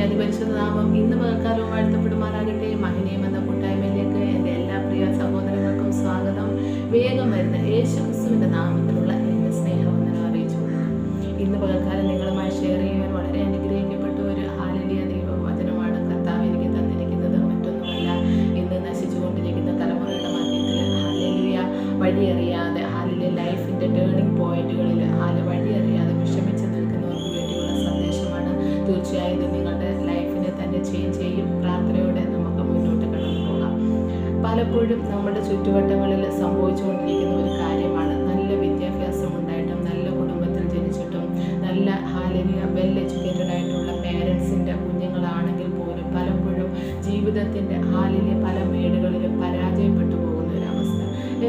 അതിപരിശുദ്ധ നാമം ഇന്ന് പകൽക്കാലവും വാഴ്ത്തപ്പെടുമാറാകട്ടെ. മഹിനീയം എന്ന കൂട്ടായ്മയിലേക്ക് എൻ്റെ എല്ലാ പ്രിയ സഹോദരങ്ങൾക്കും സ്വാഗതം. വേഗം വരുന്ന യേശു ക്രിസ്തുവിൻ്റെ നാമത്തിലുള്ള എൻ്റെ സ്നേഹവന്ദനം അറിയിച്ചു. ഇന്ന് പകൽക്കാലം നിങ്ങളുമായി ഷെയർ ചെയ്യുവാൻ വളരെ അനുഗ്രഹിക്കപ്പെട്ട ഒരു ഹാലലിയ ദൈവവചനമാണ് കർത്താവ് എനിക്ക് തന്നിരിക്കുന്നത്. മറ്റൊന്നുമല്ല, ഇന്ന് നശിച്ചുകൊണ്ടിരിക്കുന്ന തലമുറയുടെ മധ്യത്തിൽ ഹാലലിയ വഴിയറിയാതെ, ഹാലലിയ ലൈഫിൻ്റെ ടേണിംഗ് പോയിന്റുകളിൽ വഴിയറിയാതെ വിഷമിച്ച് നിൽക്കുന്നവർക്ക് വേണ്ടിയുള്ള സന്ദേശമാണ്. തീർച്ചയായും ഇത് നിങ്ങളുടെ ലൈഫിനെ തന്നെ ചേഞ്ച് ചെയ്യും. പ്രാർത്ഥനയോടെ നമുക്ക് മുന്നോട്ട് കടന്നു പോകാം. പലപ്പോഴും നമ്മുടെ ചുറ്റുവട്ടങ്ങളിൽ സംഭവിച്ചുകൊണ്ടിരിക്കുന്ന ഒരു കാര്യമാണ്, നല്ല വിദ്യാഭ്യാസം ഉണ്ടായിട്ടും നല്ല കുടുംബത്തിൽ ജനിച്ചിട്ടും നല്ല ഹാലലിയ വെൽ എഡ്യൂക്കേറ്റഡ് ആയിട്ടുള്ള പേരൻസിൻ്റെ കുഞ്ഞുങ്ങളാണെങ്കിൽ പോലും പലപ്പോഴും ജീവിതത്തിൻ്റെ ഹാലലിയ പല മേടുകളിലും പരാജയപ്പെട്ടു പോകുന്ന ഒരവസ്ഥ.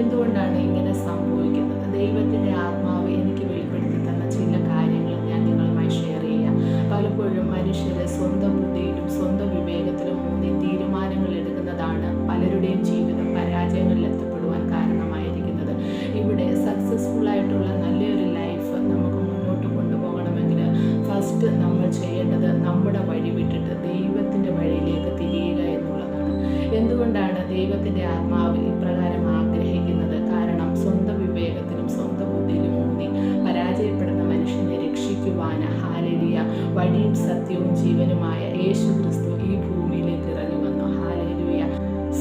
എന്തുകൊണ്ടാണ് ഇങ്ങനെ സംഭവിക്കുന്നത്? ദൈവത്തിൻ്റെ ആത്മാവ് എനിക്ക് വെളിപ്പെടുത്തി തന്ന ചില കാര്യങ്ങൾ ഞാൻ നിങ്ങളുമായി ഷെയർ ചെയ്യാം. പലപ്പോഴും മനുഷ്യർ സ്വന്തം ബുദ്ധിയിലും സ്വന്തം വിവേകത്തിലും ഊന്നി തീരുമാനങ്ങൾ എടുക്കുന്നതാണ് പലരുടെയും ജീവിതം പരാജയങ്ങളിൽ എത്തപ്പെടുവാൻ കാരണമായിരിക്കുന്നത്. ഇവിടെ സക്സസ്ഫുൾ ആയിട്ടുള്ള നല്ലൊരു ലൈഫ് നമുക്ക് മുന്നോട്ട് കൊണ്ടുപോകണമെങ്കിൽ ഫസ്റ്റ് നമ്മൾ ചെയ്യേണ്ടത് നമ്മുടെ വഴി വിട്ടിട്ട് ദൈവത്തിൻ്റെ വഴിയിലേക്ക് തിരിയുക എന്നുള്ളതാണ്. എന്തുകൊണ്ടാണ് ദൈവത്തിൻ്റെ ആത്മാവ് ഇപ്രകാരം ആഗ്രഹിക്കുന്നത്? കാരണം സ്വന്തം വിവേകത്തിലും സ്വന്തം ബുദ്ധിയിലും ഊന്നി പരാജയപ്പെടുന്ന മനുഷ്യനെ രക്ഷിക്കുവാൻ ഹാലലിയ വഴിയും സത്യവും ജീവനുമായ യേശു ക്രിസ്തു ഈ ഭൂമിയിലേക്ക് ഇറങ്ങി വന്നു. ഹാലലിയ.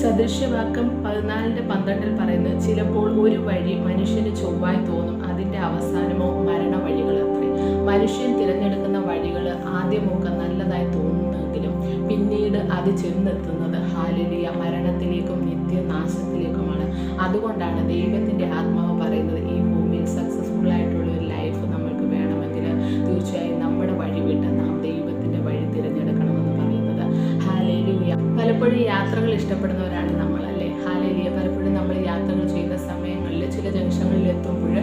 സദൃശ്യവാക്യം 14:12 പറയുന്നത്, ചിലപ്പോൾ ഒരു വഴി മനുഷ്യന് ചൊവ്വായി തോന്നും, അതിൻ്റെ അവസാനമോ മരണ വഴികൾ അത്രേ. മനുഷ്യൻ തിരഞ്ഞെടുക്കുന്ന വഴികൾ ആദ്യമൊക്കെ നല്ലതായി തോന്നുന്നെങ്കിലും പിന്നീട് അത് ചെന്നെത്തുന്നത് ഹാലലിയ മരണത്തിലേക്കും നിത്യനാശത്തിലേക്കുമാണ്. അതുകൊണ്ടാണ് ദൈവത്തിൻ്റെ ആത്മാവ് പറയുന്നത്, ഈ ഭൂമിയിൽ സക്സസ്ഫുൾ ആയിട്ടുള്ള ഒരു ലൈഫ് നമ്മൾക്ക് വേണമെങ്കിൽ തീർച്ചയായും നമ്മുടെ വഴി വിട്ട് നാം ദൈവത്തിൻ്റെ വഴി തിരഞ്ഞെടുക്കണമെന്ന് പറയുന്നത്. ഹാലേലൂയ. പലപ്പോഴും യാത്രകൾ ഇഷ്ടപ്പെടുന്നവരാണ് നമ്മൾ, അല്ലേ? ഹാലേലൂയ. പലപ്പോഴും നമ്മൾ യാത്രകൾ ചെയ്യുന്ന സമയങ്ങളിൽ ചില ജംഗ്ഷനുകളിൽ എത്തുമ്പോൾ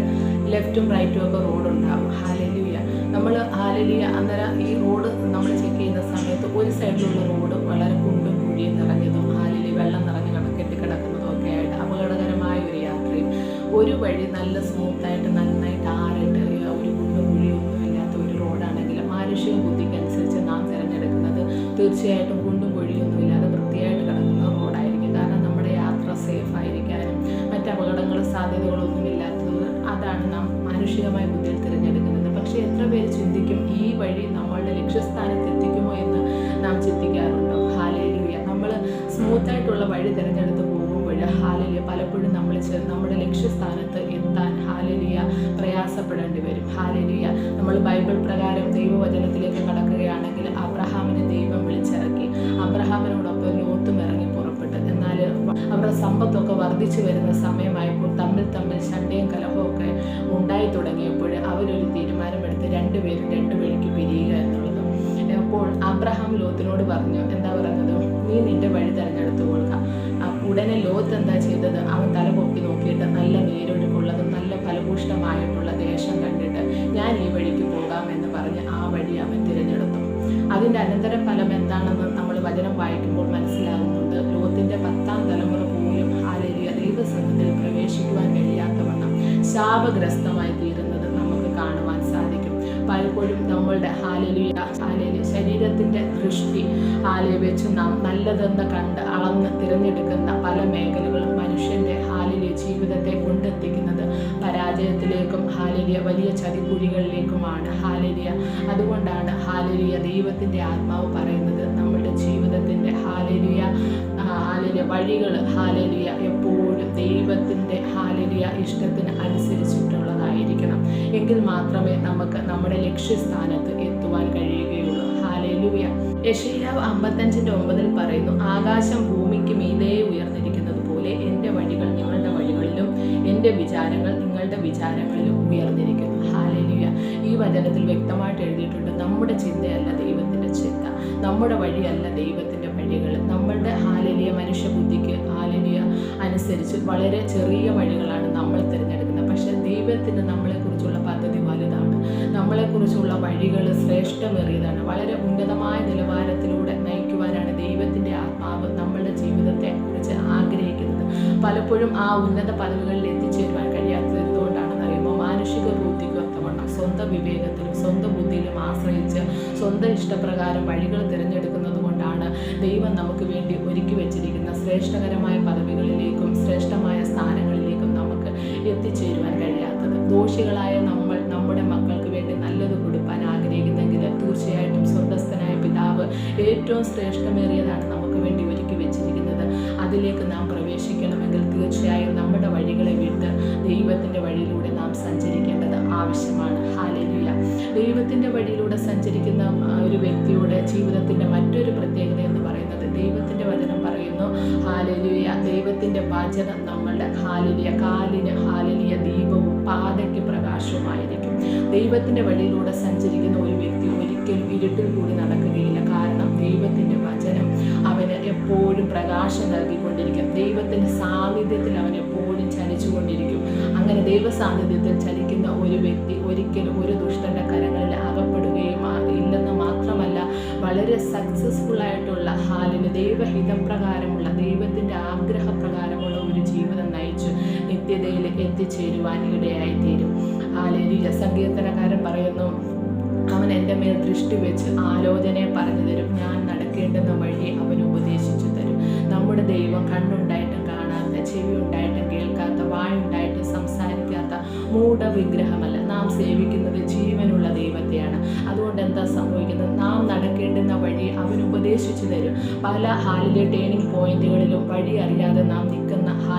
ലെഫ്റ്റും റൈറ്റും ഒക്കെ റോഡുണ്ടാവും. ഹാലേലൂയ. നമ്മൾ ഹാലേലൂയ അന്നേരം ഈ റോഡ് നമ്മൾ ചെക്ക് ചെയ്യുന്ന സമയത്ത് ഒരു സൈഡിലുള്ള റോഡ് വളരെ കുണ്ടും കുഴിയും നിറഞ്ഞതും ഹാലേലൂയ വെള്ളം നിറഞ്ഞ് കെട്ടിക്കിടക്കുന്നതും ഒക്കെ ആയിട്ട് അപകടകരമായ ഒരു യാത്രയും, ഒരു വഴി നല്ല സ്മൂത്തായിട്ട് നന്നായിട്ട് ആറിട്ട് ഒരു കുണ്ടും കുഴിയൊന്നും ഇല്ലാത്ത ഒരു റോഡാണെങ്കിൽ മാനുഷിക ബുദ്ധിക്കനുസരിച്ച് നാം തിരഞ്ഞെടുക്കുന്നത് തീർച്ചയായിട്ടും കുണ്ടും കുഴിയൊന്നും ഇല്ലാതെ വൃത്തിയായിട്ട് കിടക്കുന്ന റോഡായിരിക്കും. കാരണം നമ്മുടെ യാത്ര സേഫ് ആയിരിക്കാനും മറ്റ് അപകടങ്ങളും സാധ്യതകളൊന്നും ഇല്ലാത്തത് അതാണ് നാം മാനുഷികമായ ബുദ്ധിയിൽ തിരഞ്ഞെടുക്കുന്നത്. പക്ഷേ എത്ര പേര് ചിന്തിക്കും ഈ വഴി നമ്മളുടെ ലക്ഷ്യസ്ഥാനത്ത് എത്തിക്കുമോ എന്ന് നാം ചിന്തിക്കാറുണ്ടോ? ഹാലേലൂയ. നമ്മൾ സ്മൂത്തായിട്ടുള്ള വഴി തിരഞ്ഞെടുത്ത് പോകുമ്പോൾ ഹാലേലൂയ പലപ്പോഴും നമ്മുടെ ലക്ഷ്യസ്ഥാനത്ത് എത്താൻ ഹാലേലൂയ പ്രയാസപ്പെടേണ്ടി വരും. ഹാലേലൂയ. നമ്മൾ ബൈബിൾ പ്രകാരം ദൈവവചനത്തിലേക്ക് കടക്കുകയാണെങ്കിൽ അബ്രഹാമിനെ ദൈവം വിളിച്ചിറക്കി. അബ്രഹാമിനോടൊപ്പം ലോത്തും ഇറങ്ങി പുറപ്പെട്ടു. എന്നാൽ അവരുടെ സമ്പത്തൊക്കെ വർദ്ധിച്ചു വരുന്ന സമയമായപ്പോൾ തമ്മിൽ ശണ്ടയും കലഹവും ഒക്കെ ഉണ്ടായി തുടങ്ങിയപ്പോൾ അവരൊരു തീരുമാനമെടുത്ത് രണ്ടുപേരും രണ്ട് വഴിക്ക് പിരിയുക എന്നുള്ളതും. അപ്പോൾ അബ്രഹാം ലോത്തിനോട് പറഞ്ഞു, എന്താ പറഞ്ഞത്? നീ നിന്റെ വഴി തിരഞ്ഞെടുത്തു കൊള്ളുക. ഉടനെ ലോത്ത് എന്താ ചെയ്തത്? അവൻ തല പൊക്കി നോക്കിയിട്ട് നല്ല വേരൊഴുക്കുള്ളതും നല്ല ഫലഭൂഷ്ടമായിട്ടുള്ള ദേശം കണ്ടിട്ട് ഞാൻ ഈ വഴിക്ക് പോകാമെന്ന് പറഞ്ഞ് ആ വഴി അവൻ തിരഞ്ഞെടുത്തു. അതിൻ്റെ അനന്തര ഫലം എന്താണെന്ന് നമ്മൾ വചനം വായിക്കുമ്പോൾ മനസ്സിലാകുന്നുണ്ട്. ലോത്തിൻ്റെ 10ാം തലമുറ പോലും ഹാലേലൂയ ദൈവസന്നിധിയിൽ പ്രവേശിക്കുവാൻ കഴിയാത്തവണ്ണം ശാപഗ്രസ്തമായി തീരുന്നത് നമുക്ക് കാണുവാൻ സാധിക്കും. പലപ്പോഴും നമ്മളുടെ ഹാലേലൂയ ശരീരത്തിൻ്റെ ദൃഷ്ടി വെച്ച് നാം നല്ലതെന്ന് കണ്ട് അളന്ന് തിരഞ്ഞെടുക്കുന്ന പല മേഖലകളും മനുഷ്യൻ്റെ ഹാലേലൂയ ജീവിതത്തെ കൊണ്ടെത്തിക്കുന്നത് പരാജയത്തിലേക്കും ഹാലേലൂയ വലിയ ചതിക്കുഴികളിലേക്കുമാണ്. ഹാലേലൂയ. അതുകൊണ്ടാണ് ഹാലേലൂയ ദൈവത്തിൻ്റെ ആത്മാവ് പറയുന്നത്, നമ്മുടെ ജീവിതത്തിൻ്റെ ഹാലേലൂയ വഴികൾ ഹാലേലൂയ എപ്പോഴും ദൈവത്തിൻ്റെ ഹാലേലൂയ ഇഷ്ടത്തിന് അനുസരിച്ചിട്ടുള്ളതായിരിക്കണം. എങ്കിൽ മാത്രമേ നമുക്ക് നമ്മുടെ ലക്ഷ്യസ്ഥാനത്ത് എത്തുവാൻ കഴിയുകയുള്ളൂ. ഹാലേലൂയ. യെശയ്യാവ് 55:9 പറയുന്നു, ആകാശം ഭൂമിക്ക് മീതെ ഉയർന്നിരിക്കുന്നത് പോലെ എൻ്റെ വഴികൾ നിങ്ങളുടെ വഴികളിലും എൻ്റെ വിചാരങ്ങൾ നിങ്ങളുടെ വിചാരങ്ങളിലും ഉയർന്നിരിക്കുന്നു. ഹാലേലൂയ. ഈ വചനത്തിൽ വ്യക്തമായിട്ട് എഴുതിയിട്ടുണ്ട്, നമ്മുടെ ചിന്തയല്ല ദൈവത്തിൻ്റെ ചിന്ത, നമ്മുടെ വഴിയല്ല ദൈവത്തിൻ്റെ വഴികൾ. നമ്മളുടെ ഹാലേലൂയ മനുഷ്യബുദ്ധിക്ക് ഹാലേലൂയ അനുസരിച്ച് വളരെ ചെറിയ വഴികളാണ് നമ്മൾ തിരഞ്ഞെടുക്കുന്നത്. പക്ഷേ ദൈവത്തിന് നമ്മളെക്കുറിച്ചുള്ള പദ്ധതി വലുതാണ്. നമ്മളെക്കുറിച്ചുള്ള വഴികൾ ശ്രേഷ്ഠമേറിയതാണ്. വളരെ ഉന്നതമായ നിലവാരത്തിലൂടെ നയിക്കുവാനാണ് ദൈവത്തിൻ്റെ ആത്മാവ് നമ്മളുടെ ജീവിതത്തെ കുറിച്ച് ആഗ്രഹിക്കുന്നത്. പലപ്പോഴും ആ ഉന്നത പദവികളിൽ എത്തിച്ചേരുവാൻ കഴിയാത്തത് എന്തുകൊണ്ടാണെന്ന് അറിയുമ്പോൾ മാനുഷിക ബുദ്ധിക്കൊത്തവണ്ണം സ്വന്തം വിവേകത്തിലും സ്വന്തം ബുദ്ധിയിലും ആശ്രയിച്ച് സ്വന്തം ഇഷ്ടപ്രകാരം വഴികൾ തിരഞ്ഞെടുക്കുക ദൈവം നമുക്ക് വേണ്ടി ഒരുക്കി വെച്ചിരിക്കുന്ന ശ്രേഷ്ഠകരമായ പദവികളിലേക്കും ശ്രേഷ്ഠമായ സ്ഥാനങ്ങളിലേക്കും നമുക്ക് എത്തിച്ചേരുവാൻ കഴിയാത്തത്. ദോഷികളായ നമ്മൾ നമ്മുടെ മക്കൾക്ക് വേണ്ടി നല്ലത് കൊടുക്കാൻ ആഗ്രഹിക്കുന്നെങ്കിൽ തീർച്ചയായിട്ടും സ്വർഗസ്ഥനായ പിതാവ് ഏറ്റവും ശ്രേഷ്ഠമേറിയതാണ് നമുക്ക് വേണ്ടി ഒരുക്കി വെച്ചിരിക്കുന്നത്. അതിലേക്ക് നാം പ്രവേശിക്കണമെങ്കിൽ തീർച്ചയായും നമ്മുടെ വഴികളെ വിട്ട് ദൈവത്തിൻ്റെ വഴിയിലൂടെ നാം സഞ്ചരിക്കേണ്ടത് ആവശ്യമാണ്. ഹല്ലേലൂയ. ദൈവത്തിൻ്റെ വഴിയിലൂടെ സഞ്ചരിക്കുന്ന ഒരു വ്യക്തിയുടെ ജീവിതത്തിൻ്റെ മറ്റൊരു പ്രത്യേകത എന്ന് പറയുന്നത് ദൈവത്തിൻ്റെ വചനം പറയുന്നു, ഹല്ലേലൂയ, ദൈവത്തിൻ്റെ വചനം നമ്മളുടെ കാലിന് ഹല്ലേലൂയ ദീപവും പാതയ്ക്ക് പ്രകാശവുമായിരിക്കും. ദൈവത്തിൻ്റെ വഴിയിലൂടെ സഞ്ചരിക്കുന്ന ഒരു വ്യക്തി ഒരിക്കലും ഇരുട്ടിൽ കൂടി നടക്കുകയില്ല. കാരണം ദൈവത്തിൻ്റെ വചനം അവന് എപ്പോഴും പ്രകാശം നൽകിക്കൊണ്ടിരിക്കും. ദൈവത്തിൻ്റെ സാന്നിധ്യത്തിൽ അവൻ എപ്പോഴും ചലിച്ചുകൊണ്ടിരിക്കും. അങ്ങനെ ദൈവ സാന്നിധ്യത്തിൽ ചലിക്കുന്ന ഒരു വ്യക്തി ഒരിക്കലും ഒരു ദുഷ്ടന്റെ കരങ്ങളിൽ അകപ്പെടുകയും ഇല്ലെന്ന് മാത്രമല്ല, വളരെ സക്സസ്ഫുള്ളായിട്ടുള്ള ദൈവഹിതം പ്രകാരമുള്ള ദൈവത്തിൻ്റെ ആഗ്രഹപ്രകാരമുള്ള ഒരു ജീവിതം നയിച്ച് നിത്യതയിൽ എത്തിച്ചേരുവാൻ ഇടയായിത്തീരും. ഹല്ലേലൂയ. സങ്കീർത്തനക്കാരൻ പറയുന്നു, അവൻ എൻ്റെ മേൽ ദൃഷ്ടി വെച്ച് ആലോചനയെ പറഞ്ഞു തരും, ഞാൻ നടക്കേണ്ടുന്ന വഴി അവൻ ഉപദേശിച്ചു തരും. നമ്മുടെ ദൈവം കണ്ണുണ്ടായിട്ടും കാണാത്ത, ചെവി ഉണ്ടായിട്ടും കേൾക്കാത്ത, വായുണ്ടായിട്ടും സംസാരിക്കാത്ത മൂഢവിഗ്രഹമല്ല. നാം സേവിക്കുന്നത് ജീവനുള്ള ദൈവത്തെയാണ്. അതുകൊണ്ട് എന്താ സംഭവിക്കുന്നത്? നാം നടക്കേണ്ടുന്ന വഴി അവൻ ഉപദേശിച്ചു തരും. പല ടേണിംഗ് പോയിന്റുകളിലും വഴി അറിയാതെ നാം നിൽക്കുന്ന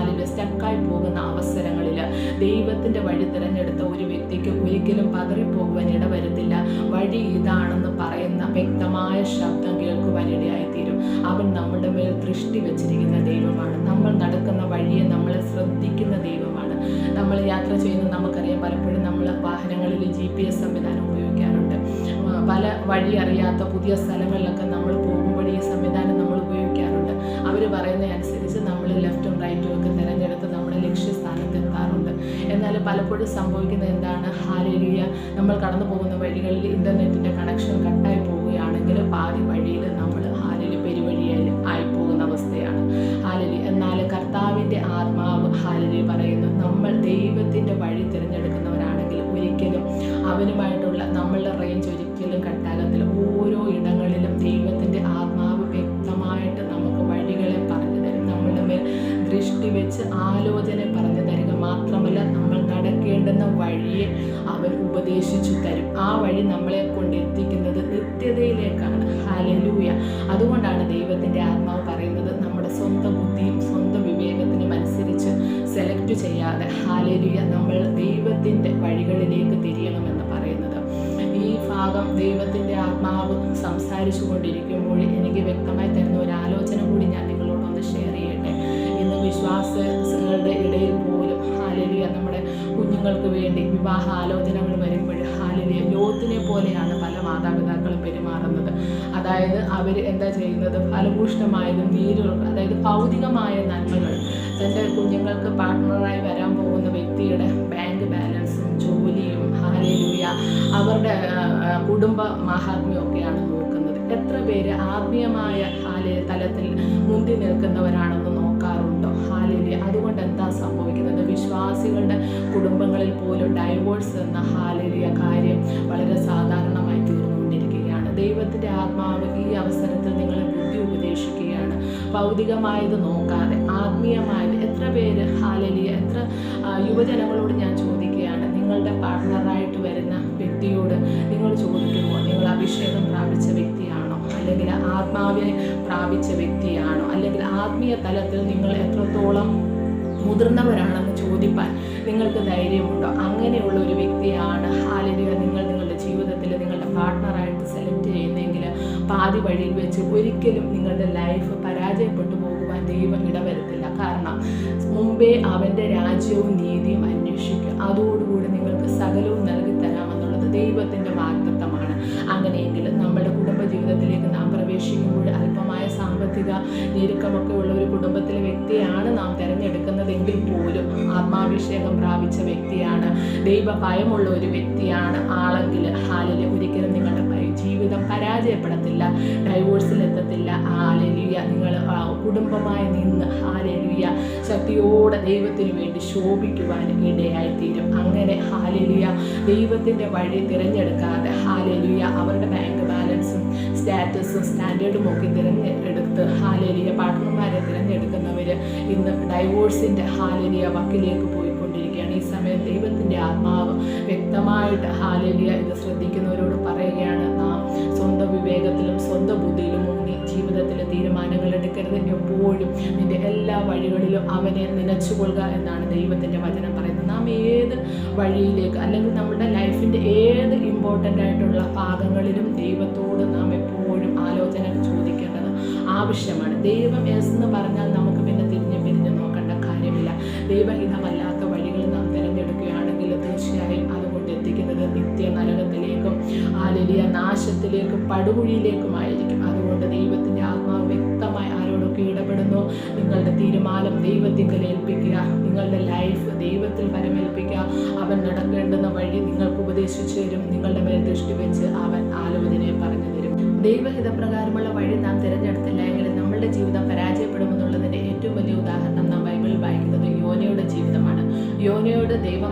സ്റ്റക്കായി പോകുന്ന അവസരങ്ങളിൽ ദൈവത്തിൻ്റെ വഴി തിരഞ്ഞെടുത്ത ഒരു വ്യക്തിക്ക് ഒരിക്കലും പതറിപ്പോകുവാൻ ഇടവരുത്തില്ല. വഴി ഇതാണെന്ന് പറയുന്ന വ്യക്തമായ ശബ്ദം കേൾക്കുവാൻ ഇടയായിത്തീരും. അവൻ നമ്മുടെ മേൽ ദൃഷ്ടി വെച്ചിരിക്കുന്ന ദൈവമാണ്. നമ്മൾ നടക്കുന്ന വഴിയെ നമ്മളെ ശ്രദ്ധിക്കുന്ന ദൈവമാണ്. നമ്മൾ യാത്ര ചെയ്യുന്ന നമുക്കറിയാം, പലപ്പോഴും നമ്മൾ വാഹനങ്ങളിൽ GPS സംവിധാനം ഉപയോഗിക്കാറുണ്ട്. പല വഴി അറിയാത്ത പുതിയ സ്ഥലങ്ങളിലൊക്കെ നമ്മൾ പോകുമ്പോൾ ഈ സംവിധാനം നമ്മൾ ഉപയോഗിക്കാറുണ്ട്. അവർ പറയുന്ന അനുസരിച്ച് നമ്മൾ ലെഫ്റ്റും റൈറ്റും ഒക്കെ തിരഞ്ഞെടുത്ത് നമ്മുടെ ലക്ഷ്യസ്ഥാനത്ത് എത്താറുണ്ട്. എന്നാൽ പലപ്പോഴും സംഭവിക്കുന്നത് എന്താണ്? ഹല്ലേലൂയ, നമ്മൾ കടന്നു പോകുന്ന വഴികളിൽ ഇൻ്റർനെറ്റിൻ്റെ കണക്ഷൻ കട്ടായി പോവുകയാണെങ്കിൽ പാതി വഴിയിൽ നമ്മൾ പെരുവഴിയിൽ ആയിപ്പോകുന്ന അവസ്ഥയാണ്. ഹല്ലേലൂയ. എന്നാൽ കർത്താവിൻ്റെ ആത്മാവ് ഹല്ലേലൂയ പറയുന്നു, നമ്മൾ ദൈവത്തിൻ്റെ വഴി തിരഞ്ഞെടുക്കുന്നവരാണെങ്കിൽ ഒരിക്കലും അവനുമായിട്ടുള്ള നമ്മളുടെ റേഞ്ച് ഒരിക്കലും കട്ടാകത്തില്ല. ഓരോ ഇടങ്ങളിലും ദൈവത്തിൻ്റെ ആത്മാവ് വ്യക്തമായിട്ട് നമുക്ക് വഴികളെ പറഞ്ഞു തരും. നമ്മളുടെ മേൽ ദൃഷ്ടി വെച്ച് ആലോചന പറഞ്ഞു തരിക മാത്രമല്ല, നമ്മൾ നടക്കേണ്ടുന്ന വഴിയെ അവൻ ഉപദേശിച്ചു തരും. ആ വഴി നമ്മളെ കൊണ്ട് എത്തിക്കുന്നത് നിത്യതയിലേക്കാണ്. ഹല്ലേലൂയ. അതുകൊണ്ടാണ് ദൈവത്തിൻ്റെ ആത്മാവ് പറയുന്നത്, നമ്മുടെ സ്വന്തം ബുദ്ധിയും സ്വന്തം വിവേകത്തിനും അനുസരിച്ച് സെലക്ട് ചെയ്യാതെ ഹല്ലേലൂയ നമ്മൾ ദൈവത്തിൻ്റെ വഴികളിലേക്ക് തിരിയണമെന്ന് പറയുന്നത്. ഈ ഭാഗം ദൈവത്തിൻ്റെ ആത്മാവ് സംസാരിച്ചു കൊണ്ടിരിക്കുമ്പോൾ എനിക്ക് വ്യക്തമായി തരുന്ന ഒരു ആലോചന കൂടി ഞാൻ നിങ്ങളോടൊന്ന് ഷെയർ ചെയ്യട്ടെ. ഇന്ന് വിശ്വാസികളുടെ ഇടയിൽ പോലും ഹല്ലേലൂയ നമ്മുടെ കുഞ്ഞുങ്ങൾക്ക് വേണ്ടി വിവാഹ ആലോചനകൾ വരുമ്പോൾ ഹല്ലേലൂയ ലോത്തിനെ പോലെയാണ് പല മാതാപിതാക്കളും പെരുമാറുന്നത്. അതായത് അവർ എന്താ ചെയ്യുന്നത്? ഫലഭൂഷ്ടമായതും അതായത് ഭൗതികമായ നന്മകൾ, തൻ്റെ കുഞ്ഞുങ്ങൾക്ക് പാർട്ട്ണറായി വരാൻ പോകുന്ന വ്യക്തിയുടെ ബാങ്ക് ബാലൻസും ജോലിയും ഹല്ലേലൂയ അവരുടെ കുടുംബ മഹാത്മ്യമൊക്കെയാണ് നോക്കുന്നത്. എത്ര പേര് ആത്മീയമായ തലത്തിൽ മുന്തി നിൽക്കുന്നവരാണെന്ന് നോക്കാറുണ്ടോ? ഹല്ലേലൂയ. അതുകൊണ്ട് എന്താ സംഭവിക്കുന്നത്? വിശ്വാസികളുടെ കുടുംബങ്ങളിൽ പോലും ഡൈവോഴ്സ് എന്ന ഹല്ലേലൂയ കാര്യം വളരെ സാധാരണമായി തീർന്നുകൊണ്ടിരിക്കുകയാണ്. ദൈവത്തിൻ്റെ ആത്മാവ് ഈ അവസരത്തിൽ നിങ്ങളെ ബുദ്ധി ഉപദേശിക്കുകയാണ്. ഭൗതികമായത് നോക്കാതെ ആത്മീയമായത്. എത്ര പേര് ഹല്ലേലൂയ, എത്ര യുവജനങ്ങളോട് ഞാൻ ചോദിക്കുകയാണ്, നിങ്ങളുടെ പാർട്ട്ണറായിട്ട് വരുന്ന വ്യക്തിയോട് നിങ്ങൾ ചോദിക്കുമ്പോൾ നിങ്ങൾ അഭിഷേകം പ്രാപിച്ച വ്യക്തിയാണോ, അല്ലെങ്കിൽ ആത്മാവിനെ പ്രാപിച്ച വ്യക്തിയാണോ, അല്ലെങ്കിൽ ആത്മീയ തലത്തിൽ നിങ്ങൾ എത്രത്തോളം മുതിർന്നവരാണെന്ന് ചോദിപ്പാൻ നിങ്ങൾക്ക് ധൈര്യമുണ്ടോ? അങ്ങനെയുള്ള ഒരു വ്യക്തിയാണ് ഹല്ലേലൂയ നിങ്ങൾ നിങ്ങളുടെ ജീവിതത്തിൽ നിങ്ങളുടെ പാർട്ട്ണറായിട്ട് സെലക്ട് ചെയ്യുന്നതെങ്കിൽ പാതി വഴിയിൽ വെച്ച് ഒരിക്കലും നിങ്ങളുടെ ലൈഫ് പരാജയപ്പെട്ടു പോകുവാൻ ദൈവം ഇടവരുത്തില്ല. കാരണം മുമ്പേ അവൻ്റെ രാജ്യവും നീതിയും അന്വേഷിക്കുക, അതോടുകൂടി നിങ്ങൾക്ക് സകലവും നൽകി തരാമെന്നുള്ളത് ദൈവത്തിൻ്റെ വാഗ്ദത്തമാണ്. അങ്ങനെയെങ്കിൽ നമ്മുടെ കുടുംബജീവിതത്തിലേക്ക് നാം പ്രവേശിക്കുമ്പോൾ അല്പമായ സാമ്പത്തിക ഞെരുക്കമൊക്കെ ഉള്ള ഒരു കുടുംബത്തിലെ വ്യക്തിയാണ് നാം തിരഞ്ഞെടുക്കുന്നതെങ്കിൽ പോലും ആത്മാഭിഷേകം പ്രാപിച്ച വ്യക്തിയാണ്, ദൈവ ഭയമുള്ള ഒരു വ്യക്തിയാണ് ആളെങ്കിൽ ഹല്ലേലൂയ ഒരിക്കലും നിങ്ങളുടെ ജീവിതം പരാജയപ്പെടത്തില്ല, ഡൈവോഴ്സിലെത്തത്തില്ല. ഹല്ലേലൂയ നിങ്ങൾ കുടുംബമായി നിന്ന് ഹല്ലേലൂയ ശക്തിയോടെ ദൈവത്തിന് വേണ്ടി ശോഭിക്കുവാൻ ഇടയായിത്തീരും. അങ്ങനെ ഹല്ലേലൂയ ദൈവത്തിൻ്റെ വഴി തിരഞ്ഞെടുക്കാതെ ഹല്ലേലൂയ അവരുടെ ബാങ്ക് ബാലൻസും സ്റ്റാറ്റസും സ്റ്റാൻഡേർഡും ഒക്കെ തിരഞ്ഞെടുത്ത് ഹാലേലിയ പാർട്ട്ണർമാരെ തിരഞ്ഞെടുക്കുന്നവർ ഇന്ന് ഡൈവോഴ്സിൻ്റെ ഹാലേലിയ വക്കിലേക്ക് പോയിക്കൊണ്ടിരിക്കുകയാണ്. ഈ സമയം ദൈവത്തിൻ്റെ ആത്മാവ് വ്യക്തമായിട്ട് ഹാലേലിയ ഇത് ശ്രദ്ധിക്കുന്നവരോട് പറയുകയാണ്, നാം സ്വന്തം വിവേകത്തിലും സ്വന്തം ബുദ്ധിയിലും മുങ്ങി ജീവിതത്തിൽ തീരുമാനങ്ങൾ എടുക്കരുത്. എപ്പോഴും നിന്റെ എല്ലാ വഴികളിലും അവനെ നനച്ചുകൊള്ളുക എന്നാണ് ദൈവത്തിൻ്റെ വചനം പറയുന്നത്. നാം ഏത് വഴിയിലേക്ക് അല്ലെങ്കിൽ നമ്മുടെ ലൈഫിൻ്റെ ഏത് ഇമ്പോർട്ടൻ്റ് ആയിട്ടുള്ള ഭാഗങ്ങളിലും ദൈവത്തോട് നാം എപ്പോഴും ആലോചന ചോദിക്കേണ്ടത് ആവശ്യമാണ്. ദൈവം എന്ന് പറഞ്ഞാൽ നമുക്ക് പിന്നെ തിരിഞ്ഞ് നോക്കേണ്ട കാര്യമില്ല. ദൈവഹിതമല്ലാത്ത വഴികൾ നാം തിരഞ്ഞെടുക്കുകയാണെങ്കിൽ തീർച്ചയായും അതുകൊണ്ട് എത്തിക്കുന്നത് നിത്യ നരകത്തിലേക്കും ഹാലേലിയ നാശത്തിലേക്കും പടുകുഴിയിലേക്കുമായിരിക്കും. അതുകൊണ്ട് ദൈവത്തിൻ്റെ ആത്മാവ് വ്യക്തമായി ആരോടൊക്കെ ഇടപെടുന്നു, നിങ്ങളുടെ തീരുമാനം ദൈവത്തിങ്കൽ ഏൽപ്പിക്കുക, നിങ്ങളുടെ ലൈഫ് ദൈവത്തിൽ പരമേൽപ്പിക്കുക. അവൻ നടക്കേണ്ടുന്ന വഴി നിങ്ങൾക്ക് ഉപദേശിച്ചു തരും, നിങ്ങളുടെ മേൽ ദൃഷ്ടി വെച്ച് അവൻ ആലോചനയെ പറഞ്ഞു തരും. ദൈവഹിതപ്രകാരമുള്ള വഴി നാം തിരഞ്ഞെടുത്തില്ല എങ്കിൽ നമ്മളുടെ ജീവിതം പരാജയപ്പെടുമെന്നുള്ളതിൻ്റെ ഏറ്റവും വലിയ ഉദാഹരണം നാം ബൈബിളിൽ വായിക്കുന്നത് യോനയുടെ ജീവിതമാണ്. യോനയോട് ദൈവം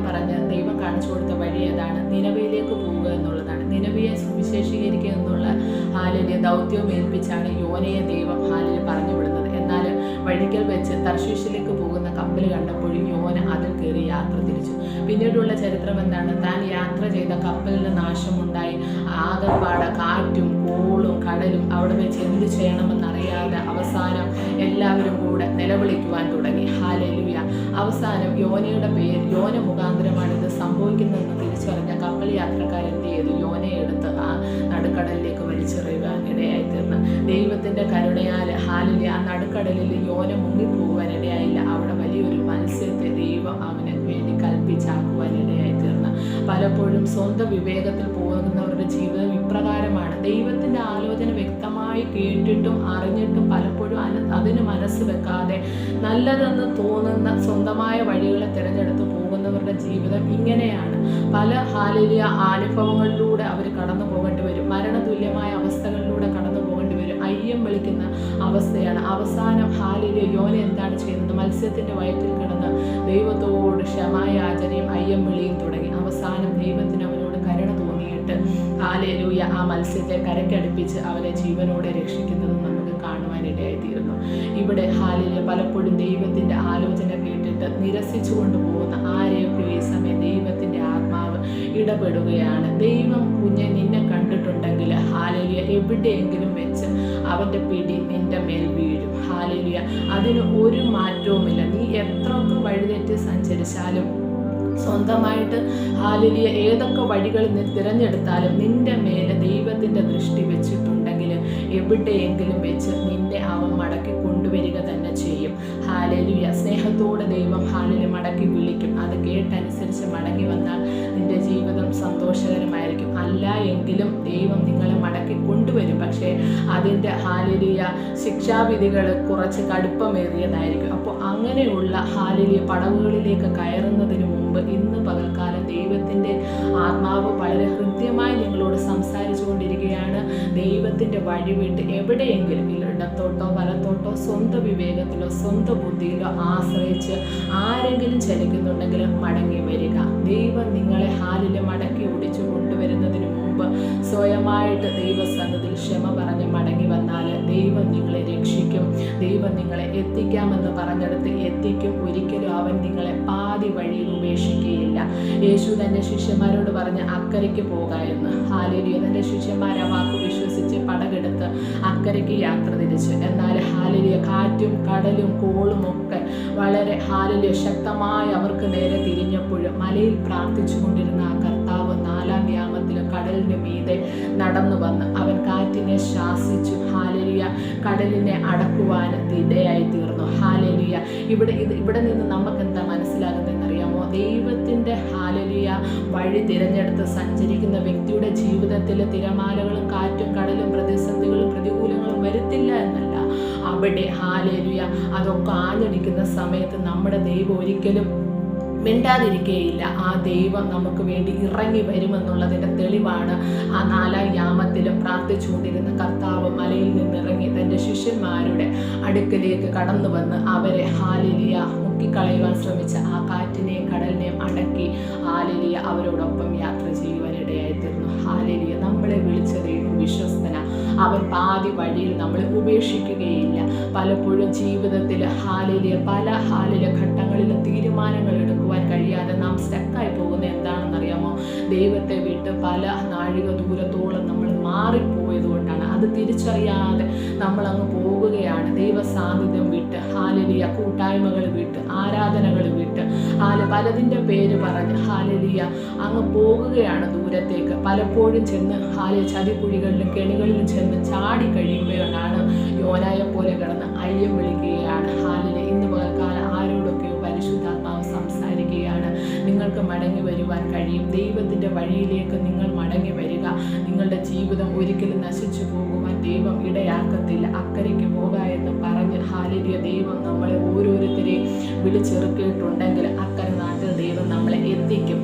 കാണിച്ചു കൊടുത്ത വഴി ഏതാണ്? നിനവയിലേക്ക് പോവുക എന്നുള്ളതാണ്. നിനവയെ സുവിശേഷീകരിക്കുക എന്നുള്ള ഹാലേലിയ ദൗത്യവും ഏൽപ്പിച്ചാണ് യോനയെ ദൈവം ഹാലേലിയ പറഞ്ഞു വിടുന്നത്. എന്നാൽ വഴിക്കൽ വെച്ച് തർശീഷിലേക്ക് പോകുന്ന കപ്പൽ കണ്ടപ്പോഴും യോന അതിൽ കയറി യാത്ര തിരിച്ചു. പിന്നീടുള്ള ചരിത്രം എന്താണ്? താൻ യാത്ര ചെയ്ത കപ്പലിന് നാശമുണ്ടായി. ആകെപ്പാടെ കാറ്റും കോളും കടലും അവിടെ വെച്ച് എന്ത് ചെയ്യണമെന്നറിയാതെ അവസാനം എല്ലാവരും കൂടെ നിലവിളിക്കുവാൻ തുടങ്ങി. ഹാലേലുയ. അവസാനം യോന മുഖാന്തരമാണ് ഇത് സംഭവിക്കുന്നതെന്ന് തിരിച്ചറിഞ്ഞ കപ്പൽ യാത്രക്കാരെന്ത് ചെയ്തു? യോനയെ എടുത്ത് ആ നടുക്കടലിലേക്ക് വലിച്ചെറിയുവാൻ ഇടയായി തീർന്നു. ദൈവത്തിൻ്റെ കരുണയാൽ ഹാലേലുയ ആ നടുക്കടലിൽ യോന മുങ്ങിപ്പോകുവാൻ ഇടയായില്ല. അവിടെ വലിയൊരു മത്സ്യത്തെ ദൈവം അവന് വേണ്ടി കൽപ്പിച്ചാക്കുവാൻ ഇടയായി തീർന്നു. പലപ്പോഴും സ്വന്തം വിവേകത്തിൽ പോകുന്നവരുടെ ജീവിതം ഇപ്രകാരമാണ്. ദൈവത്തിൻ്റെ ആലോചന വ്യക്തമായി കേട്ടിട്ടും അറിഞ്ഞിട്ടും പലപ്പോഴും അതിന് മനസ്സ് വെക്കാതെ നല്ലതെന്ന് തോന്നുന്ന സ്വന്തമായ വഴികളെ തിരഞ്ഞെടുത്ത് പോകുന്നവരുടെ ജീവിതം ഇങ്ങനെയാണ്. പല ഹാലേലിയ അനുഭവങ്ങളിലൂടെ അവർ കടന്നു പോകേണ്ടി വരും. മരണതുല്യമായ അവസ്ഥകളിലൂടെ കടന്നു പോകേണ്ടി വരും. അയ്യം വിളിക്കുന്ന അവസ്ഥയാണ്. അവസാനം ഹാലേലിയ യോന എന്താണ് ചെയ്യുന്നത്? മത്സ്യത്തിൻ്റെ വയറ്റിൽ കിടന്ന് ദൈവത്തോട് ക്ഷമായാചനയും അയ്യം വിളിയും തുടങ്ങി. അവസാനം ദൈവത്തിന് അവനോട് കരുണ തോന്നിയിട്ട് ഹാലേലൂയ ആ മത്സ്യത്തെ കരയ്ക്കടുപ്പിച്ച് അവനെ ജീവനോടെ രക്ഷിക്കുന്നത് നമുക്ക് കാണുവാനിടയായിത്തീരുന്നു. ഇവിടെ ഹാലേലൂയ പലപ്പോഴും ദൈവത്തിൻ്റെ ആലോചന കേട്ടിട്ട് നിരസിച്ചു കൊണ്ടുപോകുന്ന ആരെയൊക്കെ ഈ സമയം ദൈവത്തിൻ്റെ ആത്മാവ് ഇടപെടുകയാണ്. ദൈവം കുഞ്ഞെ നിന്നെ കണ്ടിട്ടുണ്ടെങ്കിൽ ഹാലേലൂയ എവിടെയെങ്കിലും വെച്ച് അവൻ്റെ പിടി നിന്റെ മേൽ വീഴും. ഹാലേലൂയ. അതിന് ഒരു മാറ്റവുമില്ല. നീ എത്രയൊക്കെ വഴിതെറ്റി സഞ്ചരിച്ചാലും സ്വന്തമായിട്ട് ഹാലേലൂയ ഏതൊക്കെ വഴികൾ നീ തിരഞ്ഞെടുത്താലും നിന്റെ മേലെ ദൈവത്തിൻ്റെ ദൃഷ്ടി വെച്ചിട്ടുണ്ടെങ്കിൽ എവിടെയെങ്കിലും വെച്ച് നിന്നെ അവൻ മടക്കി കൊണ്ടുവരിക തന്നെ ചെയ്യും. ഹാലേലൂയ. സ്നേഹത്തോടെ ദൈവം ഹാലേലൂയ മടക്കി വിളിക്കും. അത് കേട്ടനുസരിച്ച് മടങ്ങി വന്നാൽ നിന്റെ ജീവിതം സന്തോഷകരമായിരിക്കും. അല്ല എങ്കിലും ദൈവം നിങ്ങളെ മടക്കി കൊണ്ടുവരും. പക്ഷേ അതിൻ്റെ ഹാലേലൂയ ശിക്ഷാവിധികൾ കുറച്ച് കടുപ്പമേറിയതായിരിക്കും. അപ്പോൾ അങ്ങനെയുള്ള ഹാലേലൂയ പടവുകളിലേക്ക് കയറുന്നതിന് മുമ്പ് ഇന്ന് പകൽക്കാലം ദൈവത്തിൻ്റെ ആത്മാവ് വളരെ ഹൃദ്യമായി നിങ്ങളോട് സംസാരിച്ചു കൊണ്ടിരിക്കുകയാണ്. ദൈവത്തിൻ്റെ വഴി വിട്ട് എവിടെയെങ്കിലും ഇടത്തോട്ടോ വലത്തോട്ടോ സ്വന്തം വിവേകത്തിലോ സ്വന്തം ബുദ്ധിയിലോ ആശ്രയിച്ച് ആരെങ്കിലും ചലിക്കുന്നുണ്ടെങ്കിൽ മടങ്ങി വരിക. ദൈവം നിങ്ങളെ ഹാലിൽ മടക്കി ഒടിച്ചു കൊണ്ടുവരുന്നതിന് മുമ്പ് സ്വയമായിട്ട് ദൈവസന്നിധിയിൽ ക്ഷമ പറഞ്ഞ് മടങ്ങി വന്നാൽ ദൈവം നിങ്ങളെ രക്ഷിക്കും. ദൈവം നിങ്ങളെ എത്തിക്കാമെന്ന് പറഞ്ഞെടുത്ത് എത്തിക്കും. ഒരിക്കലും അവൻ നിങ്ങളെ പാതി വഴിയിൽ ഉപേക്ഷിക്കുകയില്ല. യേശു തൻ്റെ ശിഷ്യന്മാരോട് പറഞ്ഞ് അക്കരയ്ക്ക് പോകാമെന്ന്. ഹാലേലൂയ. തൻ്റെ ശിഷ്യന്മാർ ആ വാക്ക് വിശ്വസിച്ച് പടകെടുത്ത് അക്കരയ്ക്ക് യാത്ര തിരിച്ചു. എന്നാൽ ഹാലേലൂയ കാറ്റും കടലും കോളും ഒക്കെ വളരെ ഹാലേലൂയ ശക്തമായി അവർക്ക് നേരെ തിരിഞ്ഞപ്പോൾ മലയിൽ പ്രാർത്ഥിച്ചു കൊണ്ടിരുന്ന ആ കർത്താവ് 4-ാം യാമത്തിൽ കടലിന് മീതെ നടന്നു വന്ന് അവൻ കാറ്റിനെ ശാസിച്ചു. ഹാലേലൂയ. കടലിനെ അടക്കുവാൻ ഇടയായി തീർന്നു. ഹാലേലൂയ. ഇവിടെ നിന്ന് നമുക്ക് എന്താ മനസ്സിലാകുന്നതെന്നറിയാമോ? ദൈവത്തിൻ്റെ ഹാലേലൂയ വഴി തിരഞ്ഞെടുത്ത് സഞ്ചരിക്കുന്ന വ്യക്തിയുടെ ജീവിതത്തിൽ തിരമാലകളും കാറ്റും കടലും പ്രതിസന്ധികളും പ്രതികൂലങ്ങളും വരുത്തില്ല എന്നല്ല. അവിടെ ഹാലേലൂയ അതൊക്കെ ആഞ്ഞടിക്കുന്ന സമയത്ത് നമ്മുടെ ദൈവം ഒരിക്കലും മിണ്ടാതിരിക്കുകയില്ല. ആ ദൈവം നമുക്ക് വേണ്ടി ഇറങ്ങി വരുമെന്നുള്ളതിൻ്റെ തെളിവാണ് ആ 4-ാം യാമത്തിലും പ്രാർത്ഥിച്ചുകൊണ്ടിരുന്ന കർത്താവ് മലയിൽ നിന്നിറങ്ങി തൻ്റെ ശിഷ്യന്മാരുടെ അടുക്കലേക്ക് കടന്നു വന്ന് അവരെ ഹാലേലൂയ മുക്കിക്കളയുവാൻ ശ്രമിച്ച ആ കാറ്റിനെയും കടലിനെയും അടക്കി ഹാലേലൂയ അവരോടൊപ്പം യാത്ര ചെയ്യുവാനിടയായിത്തീർന്നു. ഹാലേലൂയ. നമ്മളെ വിളിച്ച ദൈവം വിശ്വസ്തന. അവൻ പാതി വഴിയിൽ നമ്മളെ ഉപേക്ഷിക്കുകയില്ല. പലപ്പോഴും ജീവിതത്തിൽ പല ഘട്ടങ്ങളിൽ തീരുമാനങ്ങൾ എടുക്കുവാൻ കഴിയാതെ നാം സ്റ്റക്കായി പോകുന്ന എന്താണെന്നറിയാമോ? ദൈവത്തെ വിട്ട് പല നാഴിക ദൂരത്തോളം നമ്മൾ മാറിപ്പോയത് കൊണ്ടാണ്. അത് തിരിച്ചറിയാതെ നമ്മൾ അങ്ങ് പോകുകയാണ്. ദൈവ സാന്നിധ്യം വിട്ട് കൂട്ടായ്മകൾ വിട്ട് ആരാധനകൾ വിട്ട് പലതിൻ്റെ പേര് പറഞ്ഞ് അങ്ങ് പോകുകയാണ് ദൂരത്തേക്ക്. പലപ്പോഴും ചെന്ന് ചതിക്കുഴികളിലും കെണികളിലും ചെന്ന് ചാടി കഴിയുമ്പോഴാണ് യോനായെ പോലെ കിടന്ന് അയ്യം വിളിക്കുകയാണ്. ഇന്ന് പകൽക്കാലം ആരോടൊക്കെയോ പരിശുദ്ധാത്മാവ് സംസാരിക്കുകയാണ്. നിങ്ങൾക്ക് മടങ്ങി വരുവാൻ കഴിയും. ദൈവത്തിൻ്റെ വഴിയിലേക്ക് നിങ്ങൾ മടങ്ങി വരിക. നിങ്ങളുടെ ജീവിതം ഒരിക്കലും നശിച്ചു പോകുവാൻ ദൈവം ഇടയാക്കത്തില്ല. അക്കരയ്ക്ക് പോക എന്ന് പറഞ്ഞ് ദൈവം നമ്മളെ ഓരോരുത്തരെയും വിളിച്ചെറുക്കിയിട്ടുണ്ടെങ്കിൽ അക്കരെ നാട്ടിൽ ദൈവം നമ്മളെ എത്തിക്കും.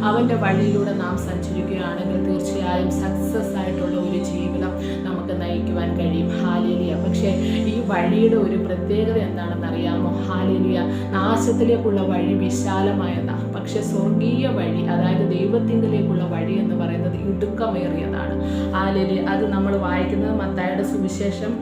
അവൻ്റെ വഴിയിലൂടെ നാം സഞ്ചരിക്കുകയാണെങ്കിൽ തീർച്ചയായും സക്സസ് ആയിട്ടുള്ള ഒരു ജീവിതം നമുക്ക് നയിക്കുവാൻ കഴിയും. പക്ഷേ ഈ വഴിയുടെ ഒരു പ്രത്യേകത എന്താണെന്ന് അറിയാമോ? നാശത്തിലേക്കുള്ള വഴി വിശാലമായതാണ്. പക്ഷെ സ്വർഗീയ വഴി, അതായത് ദൈവത്തിങ്കലേക്കുള്ള വഴി എന്ന് പറയുന്നത് ഇടുക്കമേറിയതാണ്. അത് നമ്മൾ വായിക്കുന്നത് മത്തായിയുടെ സുവിശേഷം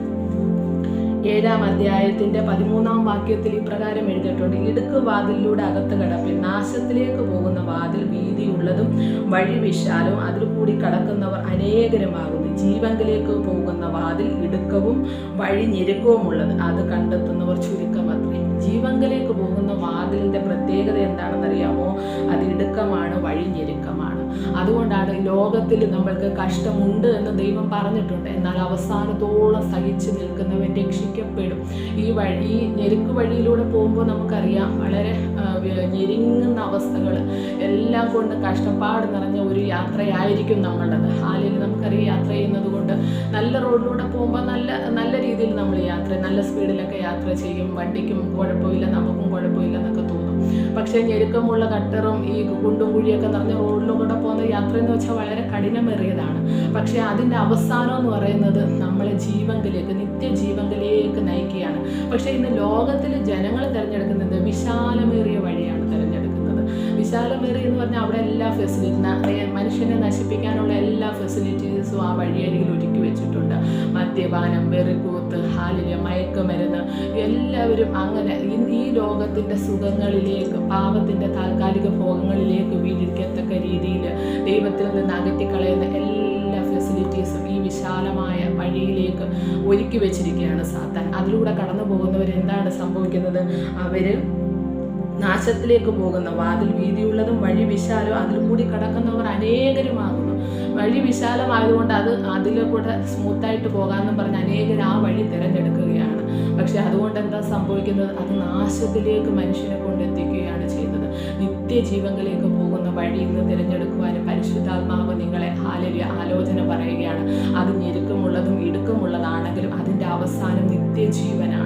7-ാം അധ്യായത്തിൻ്റെ 13-ാം വാക്യത്തിൽ ഇപ്രകാരം എഴുതിയിട്ടുണ്ട്: ഇടുക്ക് വാതിലിലൂടെ അകത്ത് കടപ്പിൻ, നാശത്തിലേക്ക് പോകുന്ന വാതിൽ വീതിയുള്ളതും വഴി വിശാലവും അതിൽ കൂടി കടക്കുന്നവർ അനേകരുമാകുന്നു. ജീവങ്കിലേക്ക് പോകുന്ന വാതിൽ ഇടുക്കവും വഴി ഞെരുക്കവുമുള്ളത്, അത് കണ്ടെത്തുന്നവർ ചുരുക്കമത്രേ. ജീവങ്കിലേക്ക് പോകുന്ന വാതിലിൻ്റെ പ്രത്യേകത എന്താണെന്നറിയാമോ? അത് ഇടുക്കമാണ്, വഴി ഞെരുക്കമാണ്. അതുകൊണ്ടാണ് ലോകത്തിൽ നമ്മൾക്ക് കഷ്ടമുണ്ട് എന്ന് ദൈവം പറഞ്ഞിട്ടുണ്ട്. എന്നാൽ അവസാനത്തോളം സഹിച്ചു നിൽക്കുന്നവൻ രക്ഷിക്കപ്പെടും. ഈ ഞെരുക്ക് വഴിയിലൂടെ പോകുമ്പോൾ നമുക്കറിയാം വളരെ ഞെരുങ്ങുന്ന അവസ്ഥകൾ എല്ലാം കൊണ്ട് കഷ്ടപ്പാട് നിറഞ്ഞ ഒരു യാത്രയായിരിക്കും നമ്മളുടേത്. നമുക്കറിയാം യാത്ര ചെയ്യുന്നത് കൊണ്ട് നല്ല റോഡിലൂടെ പോകുമ്പോൾ നല്ല രീതിയിൽ നമ്മൾ നല്ല സ്പീഡിലൊക്കെ യാത്ര ചെയ്യും. വണ്ടിക്കും കുഴപ്പമില്ല, നമുക്കും കുഴപ്പമില്ല എന്നൊക്കെ തോന്നും. പക്ഷേ ഞെരുക്കമുള്ള കട്ടറും ഈ കുണ്ടും കുഴിയൊക്കെ നിറഞ്ഞ റോഡിലൂടെ പോകുന്ന യാത്ര എന്ന് വെച്ചാൽ വളരെ കഠിനമേറിയതാണ്. പക്ഷേ അതിൻ്റെ അവസാനം എന്ന് പറയുന്നത് നമ്മളെ നിത്യജീവങ്കിലേക്ക് നയിക്കുകയാണ്. പക്ഷേ ഇന്ന് ലോകത്തിൽ ജനങ്ങൾ തിരഞ്ഞെടുക്കുന്നത് വിശാലമേറിയ വഴിയാണ് തിരഞ്ഞെടുക്കുന്നത്. വിശാലമേറിയ എന്ന് പറഞ്ഞാൽ അവിടെ എല്ലാ മനുഷ്യനെ നശിപ്പിക്കാനുള്ള എല്ലാ ഫെസിലിറ്റീസും ആ വഴിയരികിൽ ഒരുക്കി വെച്ചിട്ടുണ്ട്. മദ്യപാനം, വെറിക്കൂത്ത്, മയക്കുമരുന്ന്, എല്ലാവരും അങ്ങനെ ഈ ലോകത്തിൻ്റെ സുഖങ്ങളിലേക്ക്, പാപത്തിൻ്റെ താൽക്കാലിക ഭോഗങ്ങളിലേക്ക് വീഴിക്കത്തക്ക രീതിയിൽ ദൈവത്തിൽ നിന്ന് അകറ്റിക്കളയുന്ന എല്ലാ ഫെസിലിറ്റീസും ഈ വിശാലമായ വഴിയിലേക്ക് ഒരുക്കി വെച്ചിരിക്കുകയാണ് സാത്താൻ. അതിലൂടെ കടന്നു പോകുന്നവർ എന്താണ് സംഭവിക്കുന്നത്? അവർ നാശത്തിലേക്ക് പോകുന്ന വാതിൽ വീതിയുള്ളതും വഴി വിശാലവും അതിൽ കൂടി കടക്കുന്നവർ അനേകരുമാകുന്നു. വഴി വിശാലമായതുകൊണ്ട് അതിലൂടെ സ്മൂത്തായിട്ട് പോകാമെന്നും പറഞ്ഞ് അനേകർ ആ വഴി തിരഞ്ഞെടുക്കുകയാണ്. പക്ഷെ അതുകൊണ്ട് എന്താ സംഭവിക്കുന്നത്? അത് നാശത്തിലേക്ക് മനുഷ്യനെ കൊണ്ടെത്തിക്കുകയാണ് ചെയ്യുന്നത്. നിത്യജീവങ്ങളിലേക്ക് പോകുന്ന വഴി ഇന്ന് തിരഞ്ഞെടുക്കുവാനും പരിശുദ്ധാത്മാവ് നിങ്ങളെ ആലോചന പറയുകയാണ്. അത് ഞെരുക്കമുള്ളതും ഇടുക്കമുള്ളതാണെങ്കിലും അതിൻ്റെ അവസാനം നിത്യജീവനാണ്.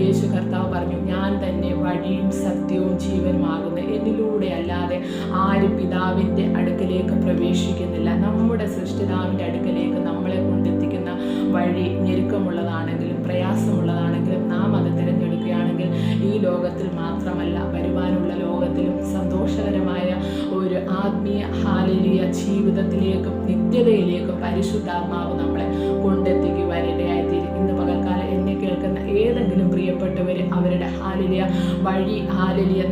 യേശു കർത്താവ് പറഞ്ഞു, ഞാൻ തന്നെ വഴിയും സത്യവും ജീവനുമാകുന്നു. എന്നിലൂടെ അല്ലാതെ ആരും പിതാവിൻ്റെ അടുക്കലേക്ക് പ്രവേശിക്കുന്നില്ല. നമ്മുടെ സൃഷ്ടിതാവിൻ്റെ അടുക്കലേക്ക് നമ്മളെ കൊണ്ടെത്തിക്കുന്ന വഴി ഞെരുക്കമുള്ളതാണെങ്കിലും പ്രയാസമുള്ളതാണെങ്കിലും നാം അത് തിരഞ്ഞെടുക്കുകയാണെങ്കിൽ ഈ ലോകത്തിൽ മാത്രമല്ല വരുവാനുള്ള ലോകത്തിലും സന്തോഷകരമായ ഒരു ആത്മീയ ജീവിതത്തിലേക്കും നിത്യതയിലേക്കും പരിശുദ്ധാത്മാവ് നമ്മളെ കൊണ്ടെത്തിക്കുവാനിടയായിത്തീരും. ഇന്ന് പകൽക്കാലം എന്നെ കേൾക്കുന്ന ഏതെങ്കിലും പ്രിയപ്പെട്ടവർ അവരുടെ വഴി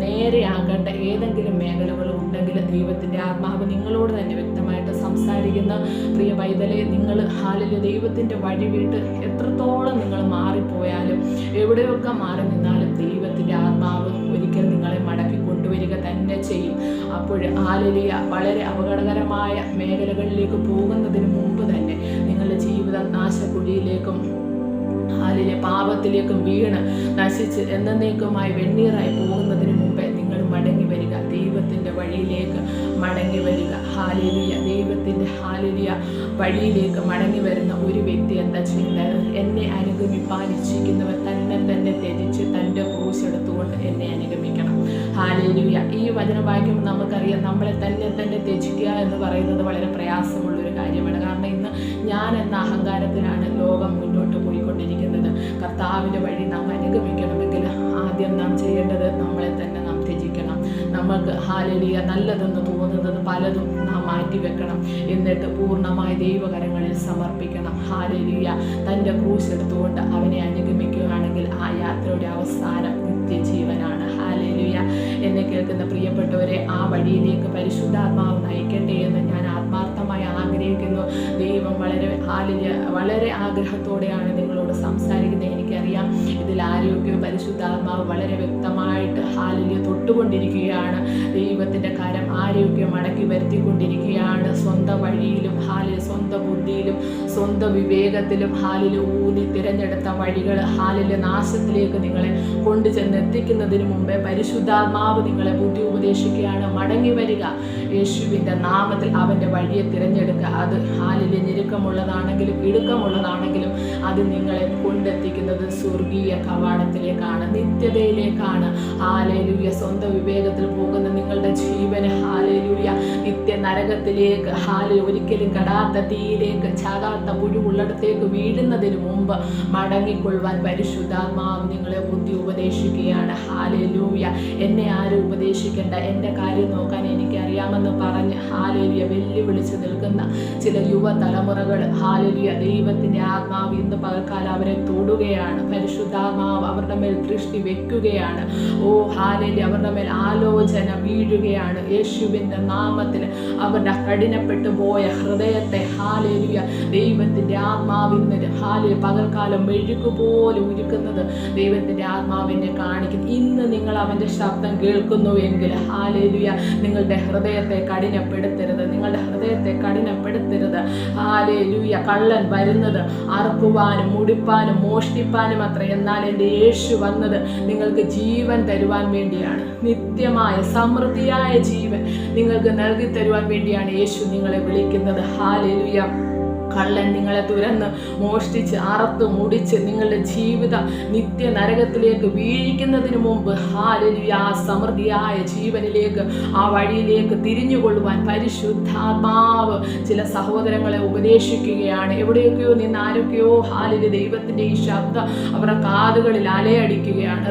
നേരെയാകേണ്ട ഏതെങ്കിലും മേഖലകൾ ഉണ്ടെങ്കിൽ ദൈവത്തിൻ്റെ ആത്മാവ് നിങ്ങളോട് തന്നെ വ്യക്തമായിട്ട് സംസാരിക്കുന്ന പ്രിയ പൈതലെ, നിങ്ങൾ ദൈവത്തിൻ്റെ വഴി വിട്ട് എത്രത്തോളം നിങ്ങൾ മാറിപ്പോയാലും എവിടെയൊക്കെ മാറി നിന്നാലും ദൈവത്തിൻ്റെ ആത്മാവ് ഒരിക്കൽ നിങ്ങളെ മടക്കി കൊണ്ടുവരിക തന്നെ ചെയ്യും. അപ്പോൾ വളരെ അപകടകരമായ മേഖലകളിലേക്ക് പോകുന്നതിന് മുമ്പ് തന്നെ നിങ്ങളുടെ ജീവിതം നാശക്കുഴിയിലേക്കും പാപത്തിലേക്കും വീണ് നശിച്ച് എന്നേക്കുമായി വെണ്ണീറായി പോകുന്നതിന് മുമ്പേ നിങ്ങൾ മടങ്ങി വരിക, ദൈവത്തിൻ്റെ വഴിയിലേക്ക് മടങ്ങി വരിക. ദൈവത്തിൻ്റെ വഴിയിലേക്ക് മടങ്ങി വരുന്ന ഒരു വ്യക്തി എന്താ ചെയ്യുന്നത്? എന്നെ അനുഗമിപ്പാൻ ഇച്ഛിക്കുന്നവർ തന്നെ ത്യജിച്ച് തൻ്റെ ക്രൂശെടുത്തുകൊണ്ട് എന്നെ അനുഗമിക്കണം. ഈ വചനം വായിക്കുമ്പോൾ നമുക്കറിയാം, നമ്മളെ തന്നെ ത്യജിക്കുക എന്ന് പറയുന്നത് വളരെ പ്രയാസമുള്ളൊരു കാര്യമാണ്. കാരണം ഇന്ന് ഞാൻ എന്ന അഹങ്കാരത്തിലാണ് ലോകം മുന്നോട്ട് പോയിക്കൊണ്ടിരിക്കുന്നത്. കർത്താവിൻ്റെ വഴി നാം അനുഗമിക്കണമെങ്കിൽ ആദ്യം നാം ചെയ്യേണ്ടത് നമ്മളെ തന്നെ നാം ത്യജിക്കണം. നമുക്ക് ഹാലേലൂയ നല്ലതെന്ന് തോന്നുന്നത് പലതും നാം മാറ്റിവെക്കണം. എന്നിട്ട് പൂർണ്ണമായി ദൈവകരങ്ങളിൽ സമർപ്പിക്കണം. ഹാലേലൂയ തൻ്റെ ക്രൂശ് എടുത്തുകൊണ്ട് അവനെ അനുഗമിക്കുകയാണെങ്കിൽ ആ യാത്രയുടെ അവസാനം നിത്യജീവനാണ്. ഹാലേലൂയ. എന്നെ കേൾക്കുന്ന പ്രിയപ്പെട്ടവരെ, ആ വഴിയിലേക്ക് പരിശുദ്ധാത്മാവ് നയിക്കട്ടെ എന്ന് ഞാൻ ആത്മാർത്ഥമായി ആഗ്രഹിക്കുന്നു. ദൈവം വളരെ ആഗ്രഹത്തോടെയാണ് നിങ്ങളോട് സംസാരിക്കുന്നത്. എനിക്കറിയാം ഇതിൽ ആരോഗ്യവും പരിശുദ്ധാത്മാവ് വളരെ വ്യക്തമായിട്ട് ഹാലേലൂയ തൊട്ടുകൊണ്ടിരിക്കുകയാണ്. ദൈവത്തിൻ്റെ കരം ആരോഗ്യം മടക്കി വരുത്തിക്കൊണ്ടിരിക്കുകയാണ്. സ്വന്തം വഴിയിലും സ്വന്തം ബുദ്ധിയിലും സ്വന്തം വിവേകത്തിലും ഊന്നി തിരഞ്ഞെടുത്ത വഴികൾ നാശത്തിലേക്ക് നിങ്ങളെ കൊണ്ടു ചെന്നെത്തിക്കുന്നതിന് മുമ്പേ പരിശുദ്ധാത്മാവ് നിങ്ങളെ ബുദ്ധി ഉപദേശിക്കുകയാണ്. മടങ്ങി വരിക, യേശുവിൻ്റെ നാമത്തിൽ അവൻ്റെ വഴിയെ തിരഞ്ഞെടുക്കുക. അത് ഞെരുക്കമുള്ളതാണെങ്കിലും ഇടുക്കമുള്ളതാണെങ്കിലും അത് നിങ്ങളെ കൊണ്ടെത്തിക്കുന്നത് സ്വർഗീയ കവാടത്തിലേക്കാണ്, നിത്യതയിലേക്കാണ്. ഹാലേലൂയ. സ്വന്തം വിവേകത്തിൽ പോകുന്ന നിങ്ങളുടെ ജീവന് ഹാലേലൂയ നിത്യ നരകത്തിലേക്ക്, ഒരിക്കലും കടാത്ത തീയിലേക്ക്, ചാകാത്ത പുഴുവുള്ളിടത്തേക്ക് വീഴുന്നതിന് മുമ്പ് മടങ്ങിക്കൊള്ളുവാൻ പരിശുദ്ധാത്മാവ് നിങ്ങളെ ബുദ്ധി ഉപദേശിക്കുകയാണ്. ഹാലേലൂയ. എന്നെ ആരും ഉപദേശിക്കേണ്ട, എൻ്റെ കാര്യം നോക്കാൻ എനിക്കറിയാമെന്ന് പറഞ്ഞ് ഹാലേലൂയ വെല്ലുവിളിച്ച് നിൽക്കുന്ന ചില യുവതലമുറകൾ ഹാലേലൂയ ദൈവത്തിൻ്റെ ആത്മാവ് ഇന്ന് പകൽക്കാലം അവരെ തൊടുകയാണ്. പരിശുദ്ധാത്മാവ് അവരുടെ മേൽ ദൃഷ്ടി വെക്കുകയാണ്. ഓ ഹാലേലൂയ അവരുടെ മേൽ ആലോചന വീഴുകയാണ്. യേശുവിൻ്റെ നാമത്തിൽ അവരുടെ കഠിനപ്പെട്ടു പോയ ഹൃദയത്തെ ഹാലേലൂയ ദൈവത്തിൻ്റെ ആത്മാവിൽ നിന്ന് പകൽക്കാലം മെഴുകുപോലെ ഉരുക്കുന്നത് ദൈവത്തിൻ്റെ ആത്മാവിനെ കാണിക്കുന്നു. ഇന്ന് നിങ്ങൾ അവൻ്റെ ശബ്ദം കേൾക്കുന്നുവെങ്കിൽ ഹാലേലൂയ നിങ്ങളുടെ ഹൃദയത്തെ കഠിനപ്പെടുത്തരുത്, നിങ്ങളുടെ ഹൃദയത്തെ കഠിനപ്പെടുത്തരുത്. ഹാലേലൂയ. കള്ളൻ വരുന്നത് അറുക്കുവാനും മുടിപ്പാനും മോഷ്ടിപ്പാനും അത്ര, എന്നാൽ എൻ്റെ യേശു വന്നത് നിങ്ങൾക്ക് ജീവൻ തരുവാൻ വേണ്ടിയാണ്. നിത്യമായ സമൃദ്ധിയായ ജീവൻ നിങ്ങൾക്ക് നൽകി തരുവാൻ വേണ്ടിയാണ് യേശു നിങ്ങളെ വിളിക്കുന്നത്. ഹാലേലൂയ. കള്ളൻ നിങ്ങളെ തുരന്ന് മോഷ്ടിച്ച് അറുത്ത് മുടിച്ച് നിങ്ങളുടെ ജീവിതം നിത്യ നരകത്തിലേക്ക് വീഴിക്കുന്നതിന് മുമ്പ് ഹാലേലൂയ ആ സമൃദ്ധിയായ ജീവനിലേക്ക്, ആ വഴിയിലേക്ക് തിരിഞ്ഞുകൊള്ളുവാൻ പരിശുദ്ധാത്മാവ് ചില സഹോദരങ്ങളെ ഉപദേശിക്കുകയാണ്. എവിടെയൊക്കെയോ നിന്ന് ആരൊക്കെയോ ഹാലേലൂയ ദൈവത്തിൻ്റെ ഈ ശബ്ദം അവരുടെ കാതുകളിൽ അലയടിക്കുകയാണ്.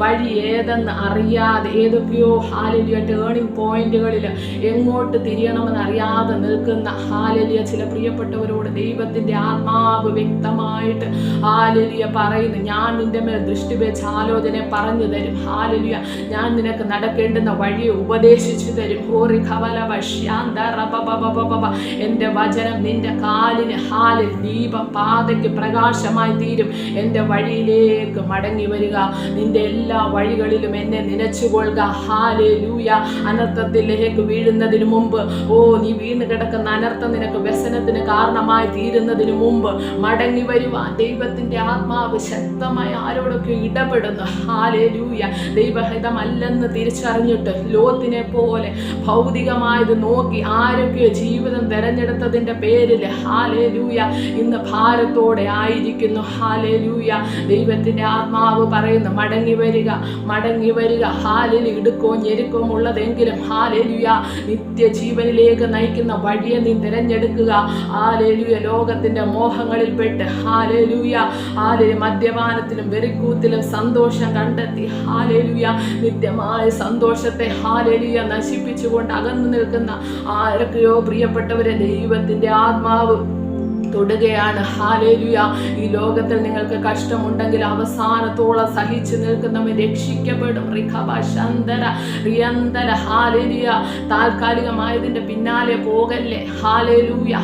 വഴി ഏതെന്ന് അറിയാതെ ഏതൊക്കെയോ ഹാലേലൂയ ടേണിംഗ് പോയിന്റുകളിൽ എങ്ങോട്ട് തിരിയണമെന്ന് അറിയാതെ നിൽക്കുന്ന ഹാലേലൂയ ചില പ്രിയപ്പെട്ടവരോട് ദൈവത്തിൻ്റെ ആത്മാവ് വ്യക്തമായിട്ട് ഹാലേലൂയ പറയുന്നു, ഞാൻ നിന്റെ മേൽ ദൃഷ്ടി വെച്ച് ആലോചന പറഞ്ഞു തരും. ഹാലേലൂയ ഞാൻ നിനക്ക് നടക്കേണ്ടുന്ന വഴിയെ ഉപദേശിച്ചു തരും. എൻ്റെ വചനം നിന്റെ കാലിന് ദീപം പാതയ്ക്ക് പ്രകാശമായി തീരും. എൻ്റെ വഴിയിലേക്ക് മടങ്ങി വരിക, നിന്റെ എല്ലാ വഴികളിലും എന്നെ നനച്ചുകൊള്ളുക. ഹാലേലൂയ. അനർത്ഥത്തിലേക്ക് വീഴുന്നതിന് മുമ്പ്, നീ വീണ് കിടക്കുന്ന അനർത്ഥം നിനക്ക് വ്യസനത്തിന് കാരണമായി തീരുന്നതിന് മുമ്പ് മടങ്ങി വരുവാൻ ദൈവത്തിൻ്റെ ആത്മാവ് ശക്തമായി ആരോടൊക്കെ ഇടപെടുന്നു. ഹാലേലൂയ. ദൈവഹിതമല്ലെന്ന് തിരിച്ചറിഞ്ഞിട്ട് ലോത്തിനെ പോലെ ഭൗതികമായത് നോക്കി ആരൊക്കെയോ ജീവിതം തെരഞ്ഞെടുത്തതിൻ്റെ പേരിൽ ഹാലേലൂയ ഇന്ന് ഭാരത്തോടെ ആയിരിക്കുന്നു. ഹാലേലൂയ. ദൈവത്തിൻ്റെ ആത്മാവ് പറയുന്നു, മടങ്ങി വരിക, മടങ്ങി വരിക. ഹാലേലൂയ. ഇടുക്കവും ഞെരുക്കവും ഉള്ളതെങ്കിലും ഹാലേലൂയ നിത്യജീവനിലേക്ക് നയിക്കുന്ന വഴിയെ നീ തിരഞ്ഞെടുക്കുക. ഹാലേലൂയ. ലോകത്തിന്റെ മോഹങ്ങളിൽപ്പെട്ട് ഹാലേലൂയ മദ്യപാനത്തിലും വെറിക്കൂത്തിലും സന്തോഷം കണ്ടെത്തി ഹാലേലൂയ നിത്യമായ സന്തോഷത്തെ ഹാലേലൂയ നശിപ്പിച്ചുകൊണ്ട് അകന്നു നിൽക്കുന്ന ആരൊക്കെയോ പ്രിയപ്പെട്ടവരെ ദൈവത്തിന്റെ ആത്മാവ് തൊടുകയാണ്. ഹാലേലൂയ. ഈ ലോകത്തിൽ നിങ്ങൾക്ക് കഷ്ടമുണ്ടെങ്കിൽ അവസാനത്തോളം സഹിച്ചു നിൽക്കുന്നവൻ രക്ഷിക്കപ്പെടും. ഹാലേലൂയ. താൽക്കാലികമായതിന്റെ പിന്നാലെ പോകല്ലേ. ഹാലേലൂയ.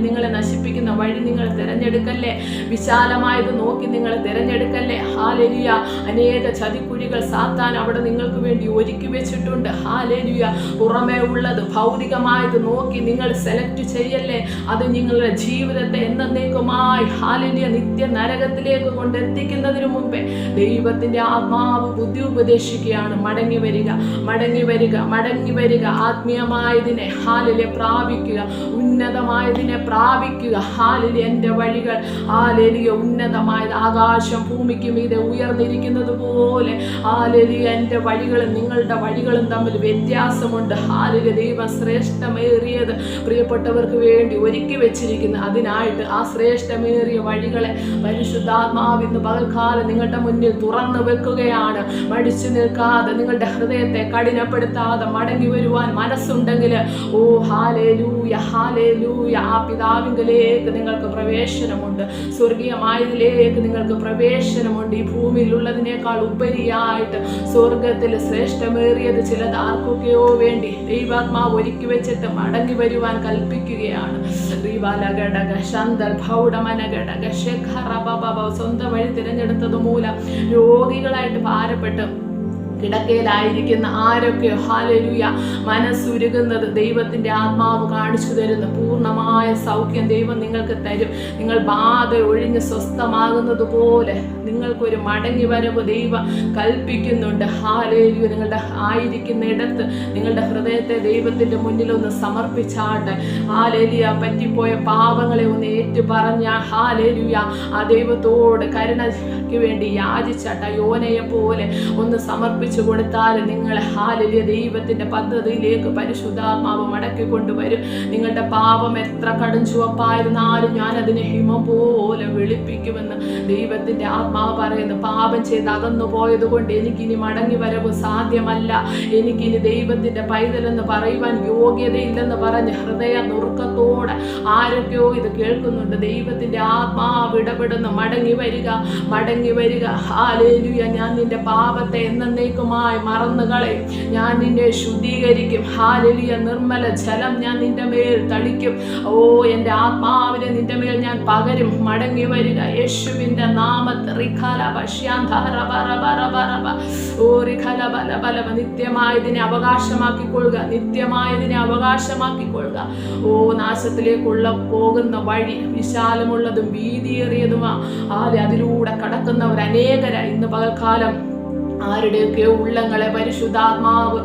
നിങ്ങളെ നശിപ്പിക്കുന്ന വഴി നിങ്ങൾ തിരഞ്ഞെടുക്കല്ലേ. വിശാലമായത് നോക്കി നിങ്ങൾ തിരഞ്ഞെടുക്കല്ലേ. ഹാലേലൂയ. അനേക ചതിക്കുഴികൾ സാത്താൻ അവിടെ നിങ്ങൾക്ക് വേണ്ടി ഒരുക്കി വെച്ചിട്ടുണ്ട്. ഹാലേലൂയ. പുറമേ ഉള്ളത് ഭൗതികമായത് നോക്കി നിങ്ങൾ സെലക്ട് ചെയ്യല്ലേ. അത് നിങ്ങളുടെ ജീവിതത്തെ എന്നേക്കുമായി ഹാലേലൂയ നിത്യ നരകത്തിലേക്ക് കൊണ്ടെത്തിക്കുന്നതിന് മുമ്പേ ദൈവത്തിന്റെ ആത്മാവ് ബുദ്ധി ഉപദേശിക്കുകയാണ്. മടങ്ങി വരിക, മടങ്ങി വരിക, മടങ്ങി വരിക. ആത്മീയമായതിനെ ഹാലേലൂയ പ്രാപിക്കുക, ഉന്നതമായതിനെ പ്രാപിക്കുക. ഹാലേലൂയ. എൻ്റെ വഴികൾ ഹാലേലൂയ ഉന്നതമായത് ആകാശം ഭൂമിക്ക് മീതെ ഉയർന്നിരിക്കുന്നത് പോലെ ഹാലേലൂയ എൻ്റെ വഴികളും നിങ്ങളുടെ വഴികളും തമ്മിൽ വ്യത്യാസമുണ്ട്. ഹാലേലൂയ. ദൈവം ശ്രേഷ്ഠമേറിയത് പ്രിയപ്പെട്ടവർക്ക് വേണ്ടി ഒരുക്കി വെച്ചിരിക്കുന്നു. പോകുന്നതിനായിട്ട് ആ ശ്രേഷ്ഠമേറിയ വഴികളെ പരിശുദ്ധാത്മാവ് ഇന്ന് പകൽക്കാലം നിങ്ങളുടെ മുന്നിൽ തുറന്നു വെക്കുകയാണ്. മടിച്ചു നിൽക്കാതെ, നിങ്ങളുടെ ഹൃദയത്തെ കഠിനപ്പെടുത്താതെ മടങ്ങി വരുവാൻ മനസ്സുണ്ടെങ്കിൽ ഓ ഹല്ലേലൂയ ഹല്ലേലൂയ, ആ പിതാവിങ്കലേക്ക് നിങ്ങൾക്ക് പ്രവേശനമുണ്ട്. സ്വർഗീയമായതിലേക്ക് നിങ്ങൾക്ക് പ്രവേശനമുണ്ട്. ഈ ഭൂമിയിലുള്ളതിനേക്കാൾ ഉപരിയായിട്ട് സ്വർഗത്തിൽ ശ്രേഷ്ഠമേറിയത് ചിലത് ആർക്കൊക്കെയോ വേണ്ടി ദൈവാത്മാവ് ഒരുക്കി വെച്ചിട്ട് മടങ്ങി വരുവാൻ കൽപ്പിക്കുകയാണ്. സ്വന്തം വഴി തിരഞ്ഞെടുത്തത് മൂലം രോഗികളായിട്ട് ഭാരപ്പെട്ട് കിടക്കയിലായിരിക്കുന്ന ആരൊക്കെയോ ഹല്ലേലൂയ മനസ്സുരുകുന്നത് ദൈവത്തിൻ്റെ ആത്മാവ് കാണിച്ചു തരുന്നു. പൂർണ്ണമായ സൗഖ്യം ദൈവം നിങ്ങൾക്ക് തരും. നിങ്ങൾ ബാധ ഒഴിഞ്ഞ് സ്വസ്ഥമാകുന്നത് പോലെ നിങ്ങൾക്കൊരു മടങ്ങി വരവ് ദൈവം കൽപ്പിക്കുന്നുണ്ട്. ഹല്ലേലൂയ, നിങ്ങളുടെ ആയിരിക്കുന്ന ഇടത്ത് നിങ്ങളുടെ ഹൃദയത്തെ ദൈവത്തിൻ്റെ മുന്നിൽ ഒന്ന് സമർപ്പിച്ചാട്ടെ. ഹല്ലേലൂയ, പറ്റിപ്പോയ പാപങ്ങളെ ഒന്ന് ഏറ്റു പറഞ്ഞ ഹല്ലേലൂയ ആ ദൈവത്തോട് കരുണയ്ക്ക് വേണ്ടി യാചിച്ചാട്ടെ. യോനയെ പോലെ ഒന്ന് സമർപ്പിച്ചു കൊടുത്താൽ നിങ്ങളെ ഹല്ലേലൂയ ദൈവത്തിന്റെ പദ്ധതിയിലേക്ക് പരിശുദ്ധാത്മാവ് മടക്കി കൊണ്ടുവരും. നിങ്ങളുടെ പാപം എത്ര കടും ചുവപ്പായിരുന്നാലും ഞാൻ അതിനെ ഹിമം പോലെ വെളുപ്പിക്കുമെന്ന് ദൈവത്തിന്റെ ആത്മാവ് പറയുന്നു. പാപം ചെയ്ത് അകന്നു പോയത് കൊണ്ട് എനിക്കിനി മടങ്ങി വരവ് സാധ്യമല്ല, എനിക്കിനി ദൈവത്തിന്റെ പൈതലെന്ന് പറയുവാൻ യോഗ്യതയില്ലെന്ന് പറഞ്ഞ് ഹൃദയ നുറുക്കത്തോടെ ആരൊക്കെയോ ഇത് കേൾക്കുന്നുണ്ട്. ദൈവത്തിന്റെ ആത്മാവ് ഇടപെടുന്നു. മടങ്ങി വരിക, മടങ്ങി വരിക. ഹല്ലേലൂയ, ഞാൻ നിന്റെ പാപത്തെ എന്നേക്കും മറന്നു കളയും. ഞാൻ നിന്നെ ശുദ്ധീകരിക്കും. ഹല്ലേലൂയ, നിർമ്മല ജലം ഞാൻ നിന്റെ മേൽ തളിക്കും. ഓ, എൻ്റെ ആത്മാവിനെ നിന്റെ മേൽ ഞാൻ പകരും. മടങ്ങി വരിക യേശുവിന്റെ നാമത്തിൽ. നിത്യമായതിനെ അവകാശമാക്കിക്കൊള്ളുക, നിത്യമായതിനെ അവകാശമാക്കിക്കൊള്ളുക. ഓ, നാശത്തിലേക്കുള്ള പോകുന്ന വഴി വിശാലമുള്ളതും വീതിയേറിയതുമാ. അതിലൂടെ കടക്കുന്നവർ അനേകരായി. ഇന്ന് പകൽക്കാലം ആരുടെയൊക്കെയോ ഉള്ളങ്ങളെ പരിശുദ്ധാത്മാവ്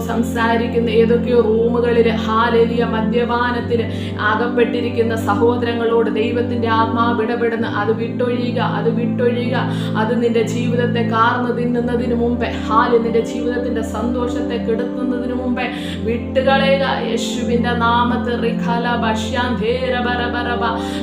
സംസാരിക്കുന്ന ഏതൊക്കെയോ റൂമുകളിൽ ഹല്ലേലൂയ മദ്യപാനത്തിൽ അകപ്പെട്ടിരിക്കുന്ന സഹോദരങ്ങളോട് ദൈവത്തിൻ്റെ ആത്മാവ് ഇടപെടുന്ന അത് വിട്ടൊഴിയുക, അത് വിട്ടൊഴിയുക. അത് നിന്റെ ജീവിതത്തെ കാർന്നു തിന്നുന്നതിന് മുമ്പേ, നിന്റെ ജീവിതത്തിന്റെ സന്തോഷത്തെ കെടുത്തുന്നതിന് മുമ്പേ വിട്ടുകളയുക യേശുവിന്റെ നാമത്തിൽ.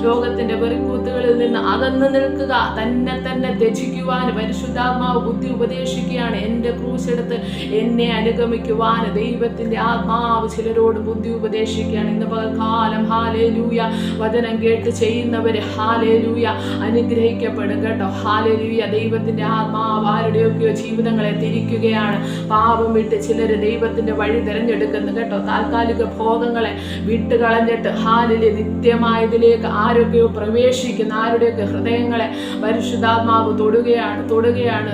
ലോകത്തിന്റെ വെറിക്കൂത്തുകളിൽ നിന്ന് അകന്നു നിൽക്കുക, തന്നെ തന്നെ ത്യജിക്കുവാൻ പരിശുദ്ധാത്മാവ് ബുദ്ധി ഉപദേശിക്കുകയാണ്. എൻ്റെ ക്രൂശ് എടുത്ത് എന്നെ അനുഗമിക്കുവാൻ ദൈവത്തിന്റെ ആത്മാവ് ചിലരോട് ബുദ്ധി ഉപദേശിക്കുകയാണ്. ഇന്ന് പകൽക്കാലം ഹല്ലേലൂയ വചനം കേട്ട് ചെയ്യുന്നവര് ഹല്ലേലൂയ അനുഗ്രഹിക്കപ്പെടും കേട്ടോ. ഹല്ലേലൂയ, ദൈവത്തിന്റെ ആത്മാവ് ആരുടെയൊക്കെയോ ജീവിതങ്ങളെ തിരിക്കുകയാണ്. പാപം വിട്ട് ചിലര് ദൈവത്തിന്റെ വഴി തിരഞ്ഞെടുക്കുന്നു കേട്ടോ. താൽക്കാലിക ഭോഗങ്ങളെ വിട്ടുകളഞ്ഞിട്ട് ഹല്ലേലൂയ നിത്യമായതിലേക്ക് ആരൊക്കെയോ പ്രവേശിക്കുന്ന ആരുടെയൊക്കെ ഹൃദയങ്ങളെ പരിശുദ്ധാത്മാവ് തൊടുകയാണ്, തൊടുകയാണ്.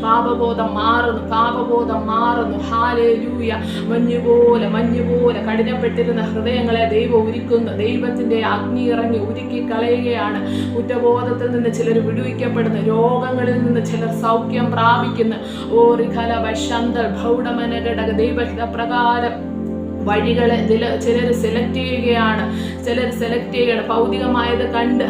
പാപബോധം മാറുന്നു, പാപബോധം മാറുന്നു. ഹല്ലേലൂയ, മഞ്ഞുപോലെ കഠിനപ്പെട്ടിരുന്ന ഹൃദയങ്ങളെ ദൈവം ഉരുക്കുന്നു. ദൈവത്തിന്റെ അഗ്നി ഇറങ്ങി ഉരുക്കി കളയുകയാണ്. കുറ്റബോധത്തിൽ നിന്ന് ചിലർ വിടുവിക്കപ്പെടുന്നു, രോഗങ്ങളിൽ നിന്ന് ചിലർ സൗഖ്യം പ്രാപിക്കുന്നു. ദൈവഹിത പ്രകാരം വഴികളെ ചിലർ സെലക്ട് ചെയ്യുകയാണ്, ചിലർ സെലക്ട് ചെയ്യണം. ഭൗതികമായത് കണ്ട്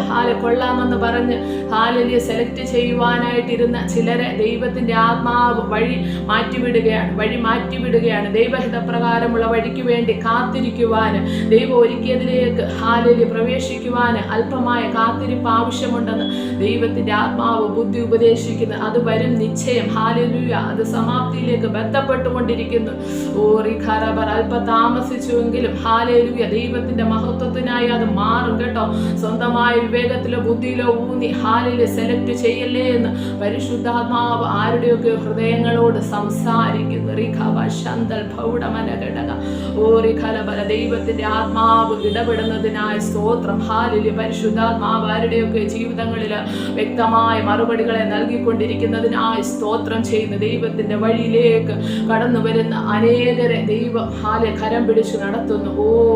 കൊള്ളാമെന്ന് പറഞ്ഞ് ഹല്ലേലൂയ സെലക്ട് ചെയ്യുവാനായിട്ടിരുന്ന ചിലരെ ദൈവത്തിന്റെ ആത്മാവ് വഴി മാറ്റിവിടുകയാണ്, വഴി മാറ്റിവിടുകയാണ്. ദൈവഹിതപ്രകാരമുള്ള വഴിക്ക് വേണ്ടി കാത്തിരിക്കുവാൻ, ദൈവം ഒരുക്കിയതിലേക്ക് ഹല്ലേലൂയ പ്രവേശിക്കുവാൻ അല്പമായ കാത്തിരിപ്പ് ആവശ്യമുണ്ടെന്ന് ദൈവത്തിന്റെ ആത്മാവ് ബുദ്ധി ഉപദേശിക്കുന്നു. അത് വരും നിശ്ചയം. ഹല്ലേലൂയ, അത് സമാപ്തിയിലേക്ക് ബന്ധപ്പെട്ടുകൊണ്ടിരിക്കുന്നു. അല്പ താമസിച്ചുവെങ്കിലും ഹല്ലേലൂയ ദൈവത്തിന്റെ മഹത്വത്തിനായി അത് മാറും കേട്ടോ. സ്വന്തമായ വിവേകത്തിലോ ബുദ്ധിയിലോ ഊന്നി ഹല്ലേലൂയ സെലക്ട് ചെയ്യല്ലേ എന്ന് പരിശുദ്ധാത്മാവ് ആരുടെയൊക്കെ ഹൃദയങ്ങളോട് സംസാരിക്കുന്നു. ദൈവത്തിന്റെ ആത്മാവ് ഇടപെടുന്നതിനായി സ്തോത്രം. ഹല്ലേലൂയ, പരിശുദ്ധാത്മാവ് ആരുടെയൊക്കെ ജീവിതങ്ങളിൽ വ്യക്തമായ മറുപടികളെ നൽകിക്കൊണ്ടിരിക്കുന്നതിനായി സ്തോത്രം ചെയ്യുന്നു. ദൈവത്തിന്റെ വഴിയിലേക്ക് കടന്നു വരുന്ന അനേകരെ ദൈവം കരം പിടിച്ചു നടത്തുന്നു.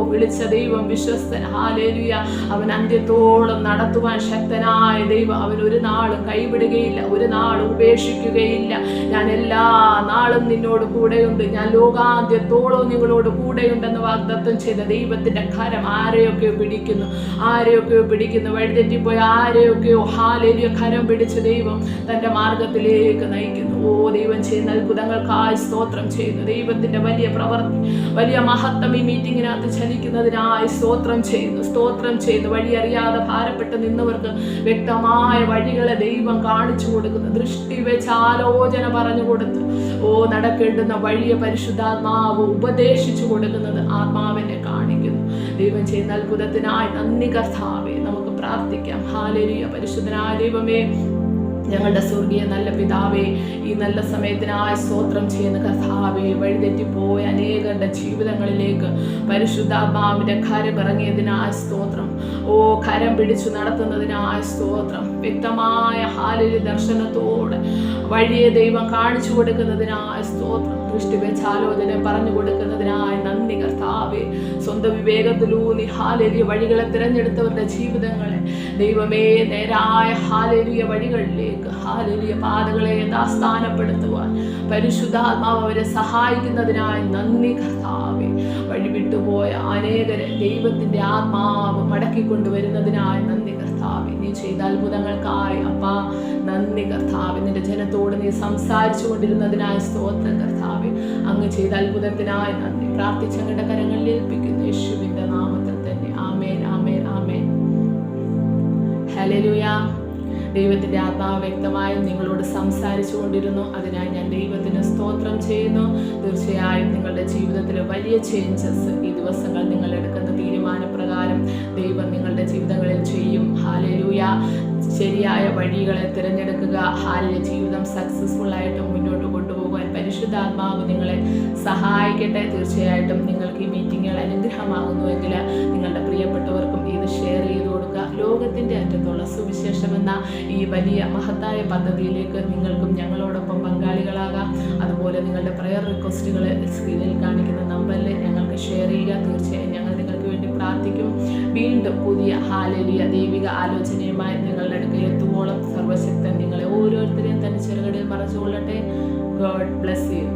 വിളിച്ച ദൈവം വിശ്വസ്തൻ. ഹല്ലേലൂയ, അവൻ അന്ത്യത്തോളം നടത്തുവാൻ ശക്തനായ ദൈവം. അവൻ ഒരു നാളും കൈവിടുകയില്ല, ഒരു നാളും ഉപേക്ഷിക്കുകയില്ല. ഞാൻ എല്ലാ നാളും നിന്നോട് കൂടെയുണ്ട്, ഞാൻ ലോകാന്ത്യത്തോളം നിങ്ങളോട് കൂടെയുണ്ടെന്ന് വാഗ്ദത്തം ചെയ്ത ദൈവത്തിന്റെ കരം ആരെയൊക്കെയോ പിടിക്കുന്നു, ആരെയൊക്കെയോ പിടിക്കുന്നു. വഴിതെറ്റിപ്പോയ ആരെയൊക്കെയോ ഹല്ലേലൂയ കരം പിടിച്ച് ദൈവം തന്റെ മാർഗത്തിലേക്ക് നയിക്കുന്നു. ദൈവം ചെയ്യുന്ന അത്ഭുതങ്ങൾക്കായി സ്തോത്രം ചെയ്യുന്നു. ദൈവത്തിന്റെ വലിയ പ്രവൃത്തി, വലിയ മഹത്വം ഈ മീറ്റിങ്ങിനകത്ത് ചലിക്കുന്നതിനായി സ്തോത്രം ചെയ്യുന്നു. വഴിയറിയാതെ ഭാരപ്പെട്ട് നിന്നവർക്ക് വ്യക്തമായ വഴികളെ ദൈവം കാണിച്ചു കൊടുക്കുന്നു. ദൃഷ്ടി വെച്ച് ആലോചന പറഞ്ഞു കൊടുത്ത് നടക്കേണ്ടുന്ന വഴിയെ പരിശുദ്ധാത്മാവ് ഉപദേശിച്ചു കൊടുക്കുന്നത് ആത്മാവിനെ കാണിക്കുന്നു. ദൈവം ചെയ്യുന്ന അത്ഭുതത്തിനായി നന്ദി കർത്താവേ. നമുക്ക് പ്രാർത്ഥിക്കാം. ഹല്ലേലൂയ. പരിശുദ്ധനായ ദൈവമേ, ഞങ്ങളുടെ സ്വർഗീയ നല്ല പിതാവേ, ഈ നല്ല സമയത്തിനായി സ്തോത്രം ചെയ്യുന്ന കർത്താവേ, വഴിതെറ്റിപ്പോയ അനേകരുടെ ജീവിതങ്ങളിലേക്ക് പരിശുദ്ധാത്മാവിന്റെ കരം ഇറങ്ങിയതിനായി സ്തോത്രം. കരം പിടിച്ചു നടത്തുന്നതിനായി സ്തോത്രം. വ്യക്തമായ ഹാലിലെ ദർശനത്തോടെ വഴിയെ ദൈവം കാണിച്ചു കൊടുക്കുന്നതിനായി സ്തോത്രം. ദൃഷ്ടി വെച്ചാലോചന പറഞ്ഞു കൊടുക്കുന്നതിനായി നന്ദി കർത്താവേ. സ്വന്തം വിവേകത്തിലൂന്നി ഹാലേലിയ വഴികളെ തിരഞ്ഞെടുത്തവരുടെ ജീവിതങ്ങളെ ദൈവമേ നേരായ ഹാലേലിയ വഴികളിലേക്ക്, ഹാലേലിയ പാതകളെ യഥാസ്ഥാനപ്പെടുത്തുവാൻ പരിശുദ്ധാത്മാവ് അവരെ സഹായിക്കുന്നതിനായി നന്ദി കർത്താവേ. വഴിവിട്ടുപോയ അനേകരെ ദൈവത്തിന്റെ ആത്മാവ് മടക്കിക്കൊണ്ടുവരുന്നതിനായി നന്ദി കർത്താവേ. നീ ചെയ്ത അത്ഭുതങ്ങൾക്കായി അപ്പാ നന്ദി കർത്താവേ. നിന്റെ ജനത്തോട് നീ സംസാരിച്ചു കൊണ്ടിരുന്നതിനായി സ്തോത്രം കർത്താവേ. അങ്ങ് ചെയ്ത അത്ഭുതത്തിനായി നന്ദി. പ്രാർത്ഥിച്ച അങ്ങയുടെ കരങ്ങളിൽ ഏൽപ്പിക്കുന്നു യേശുവിന്റെ നാമത്തിൽ തന്നെ. ആമേൻ, ആമേൻ, ആമേൻ. ഹല്ലേലൂയ. ദൈവത്തിന്റെ ആത്മാവ് വ്യക്തമായും നിങ്ങളോട് സംസാരിച്ചു കൊണ്ടിരുന്നു. അതിനായി ഞാൻ ദൈവത്തിന് സ്തോത്രം ചെയ്യുന്നു. തീർച്ചയായും നിങ്ങളുടെ ജീവിതത്തിലെ വലിയ ചേഞ്ചസ് ഈ ദിവസങ്ങൾ നിങ്ങൾ എടുക്കുന്ന തീരുമാനപ്രകാരം ദൈവം നിങ്ങളുടെ ജീവിതങ്ങളിൽ ചെയ്യും. ഹല്ലേലൂയ. ശരിയായ വഴികളെ തിരഞ്ഞെടുക്കുക. ഹാലിലെ ജീവിതം സക്സസ്ഫുൾ ആയിട്ട് മുന്നോട്ട് കൊണ്ടുപോകാൻ പരിശുദ്ധാത്മാവ് നിങ്ങളെ സഹായിക്കട്ടെ. തീർച്ചയായിട്ടും നിങ്ങൾക്ക് ഈ മീറ്റിങ്ങുകൾ അനുഗ്രഹമാകുന്നുവെങ്കിൽ നിങ്ങളുടെ പ്രിയപ്പെട്ടവർക്കും ഇത് ഷെയർ ചെയ്ത് കൊടുക്കുക. ലോകത്തിൻ്റെ അറ്റത്തുള്ള സുവിശേഷം എന്ന ഈ വലിയ മഹത്തായ പദ്ധതിയിലേക്ക് നിങ്ങൾക്കും ഞങ്ങളോടൊപ്പം പങ്കാളികളാകാം. അതുപോലെ നിങ്ങളുടെ പ്രയർ റിക്വസ്റ്റുകൾ സ്ക്രീനിൽ കാണിക്കുന്ന നമ്പറിൽ ഞങ്ങൾക്ക് ഷെയർ ചെയ്യുക. തീർച്ചയായും ഞങ്ങൾ നിങ്ങൾക്ക് വേണ്ടി പ്രാർത്ഥിക്കും. വീണ്ടും പുതിയ ഹാലേലിയ ദൈവിക ആലോചനയുമായി നിങ്ങളുടെ അടുക്കൽ എത്തുവോളം സർവശക്തൻ നിങ്ങളെ ഓരോരുത്തരെയും തന്നെ ചെറുകടയിൽ മറച്ചുകൊള്ളട്ടെ. God bless U.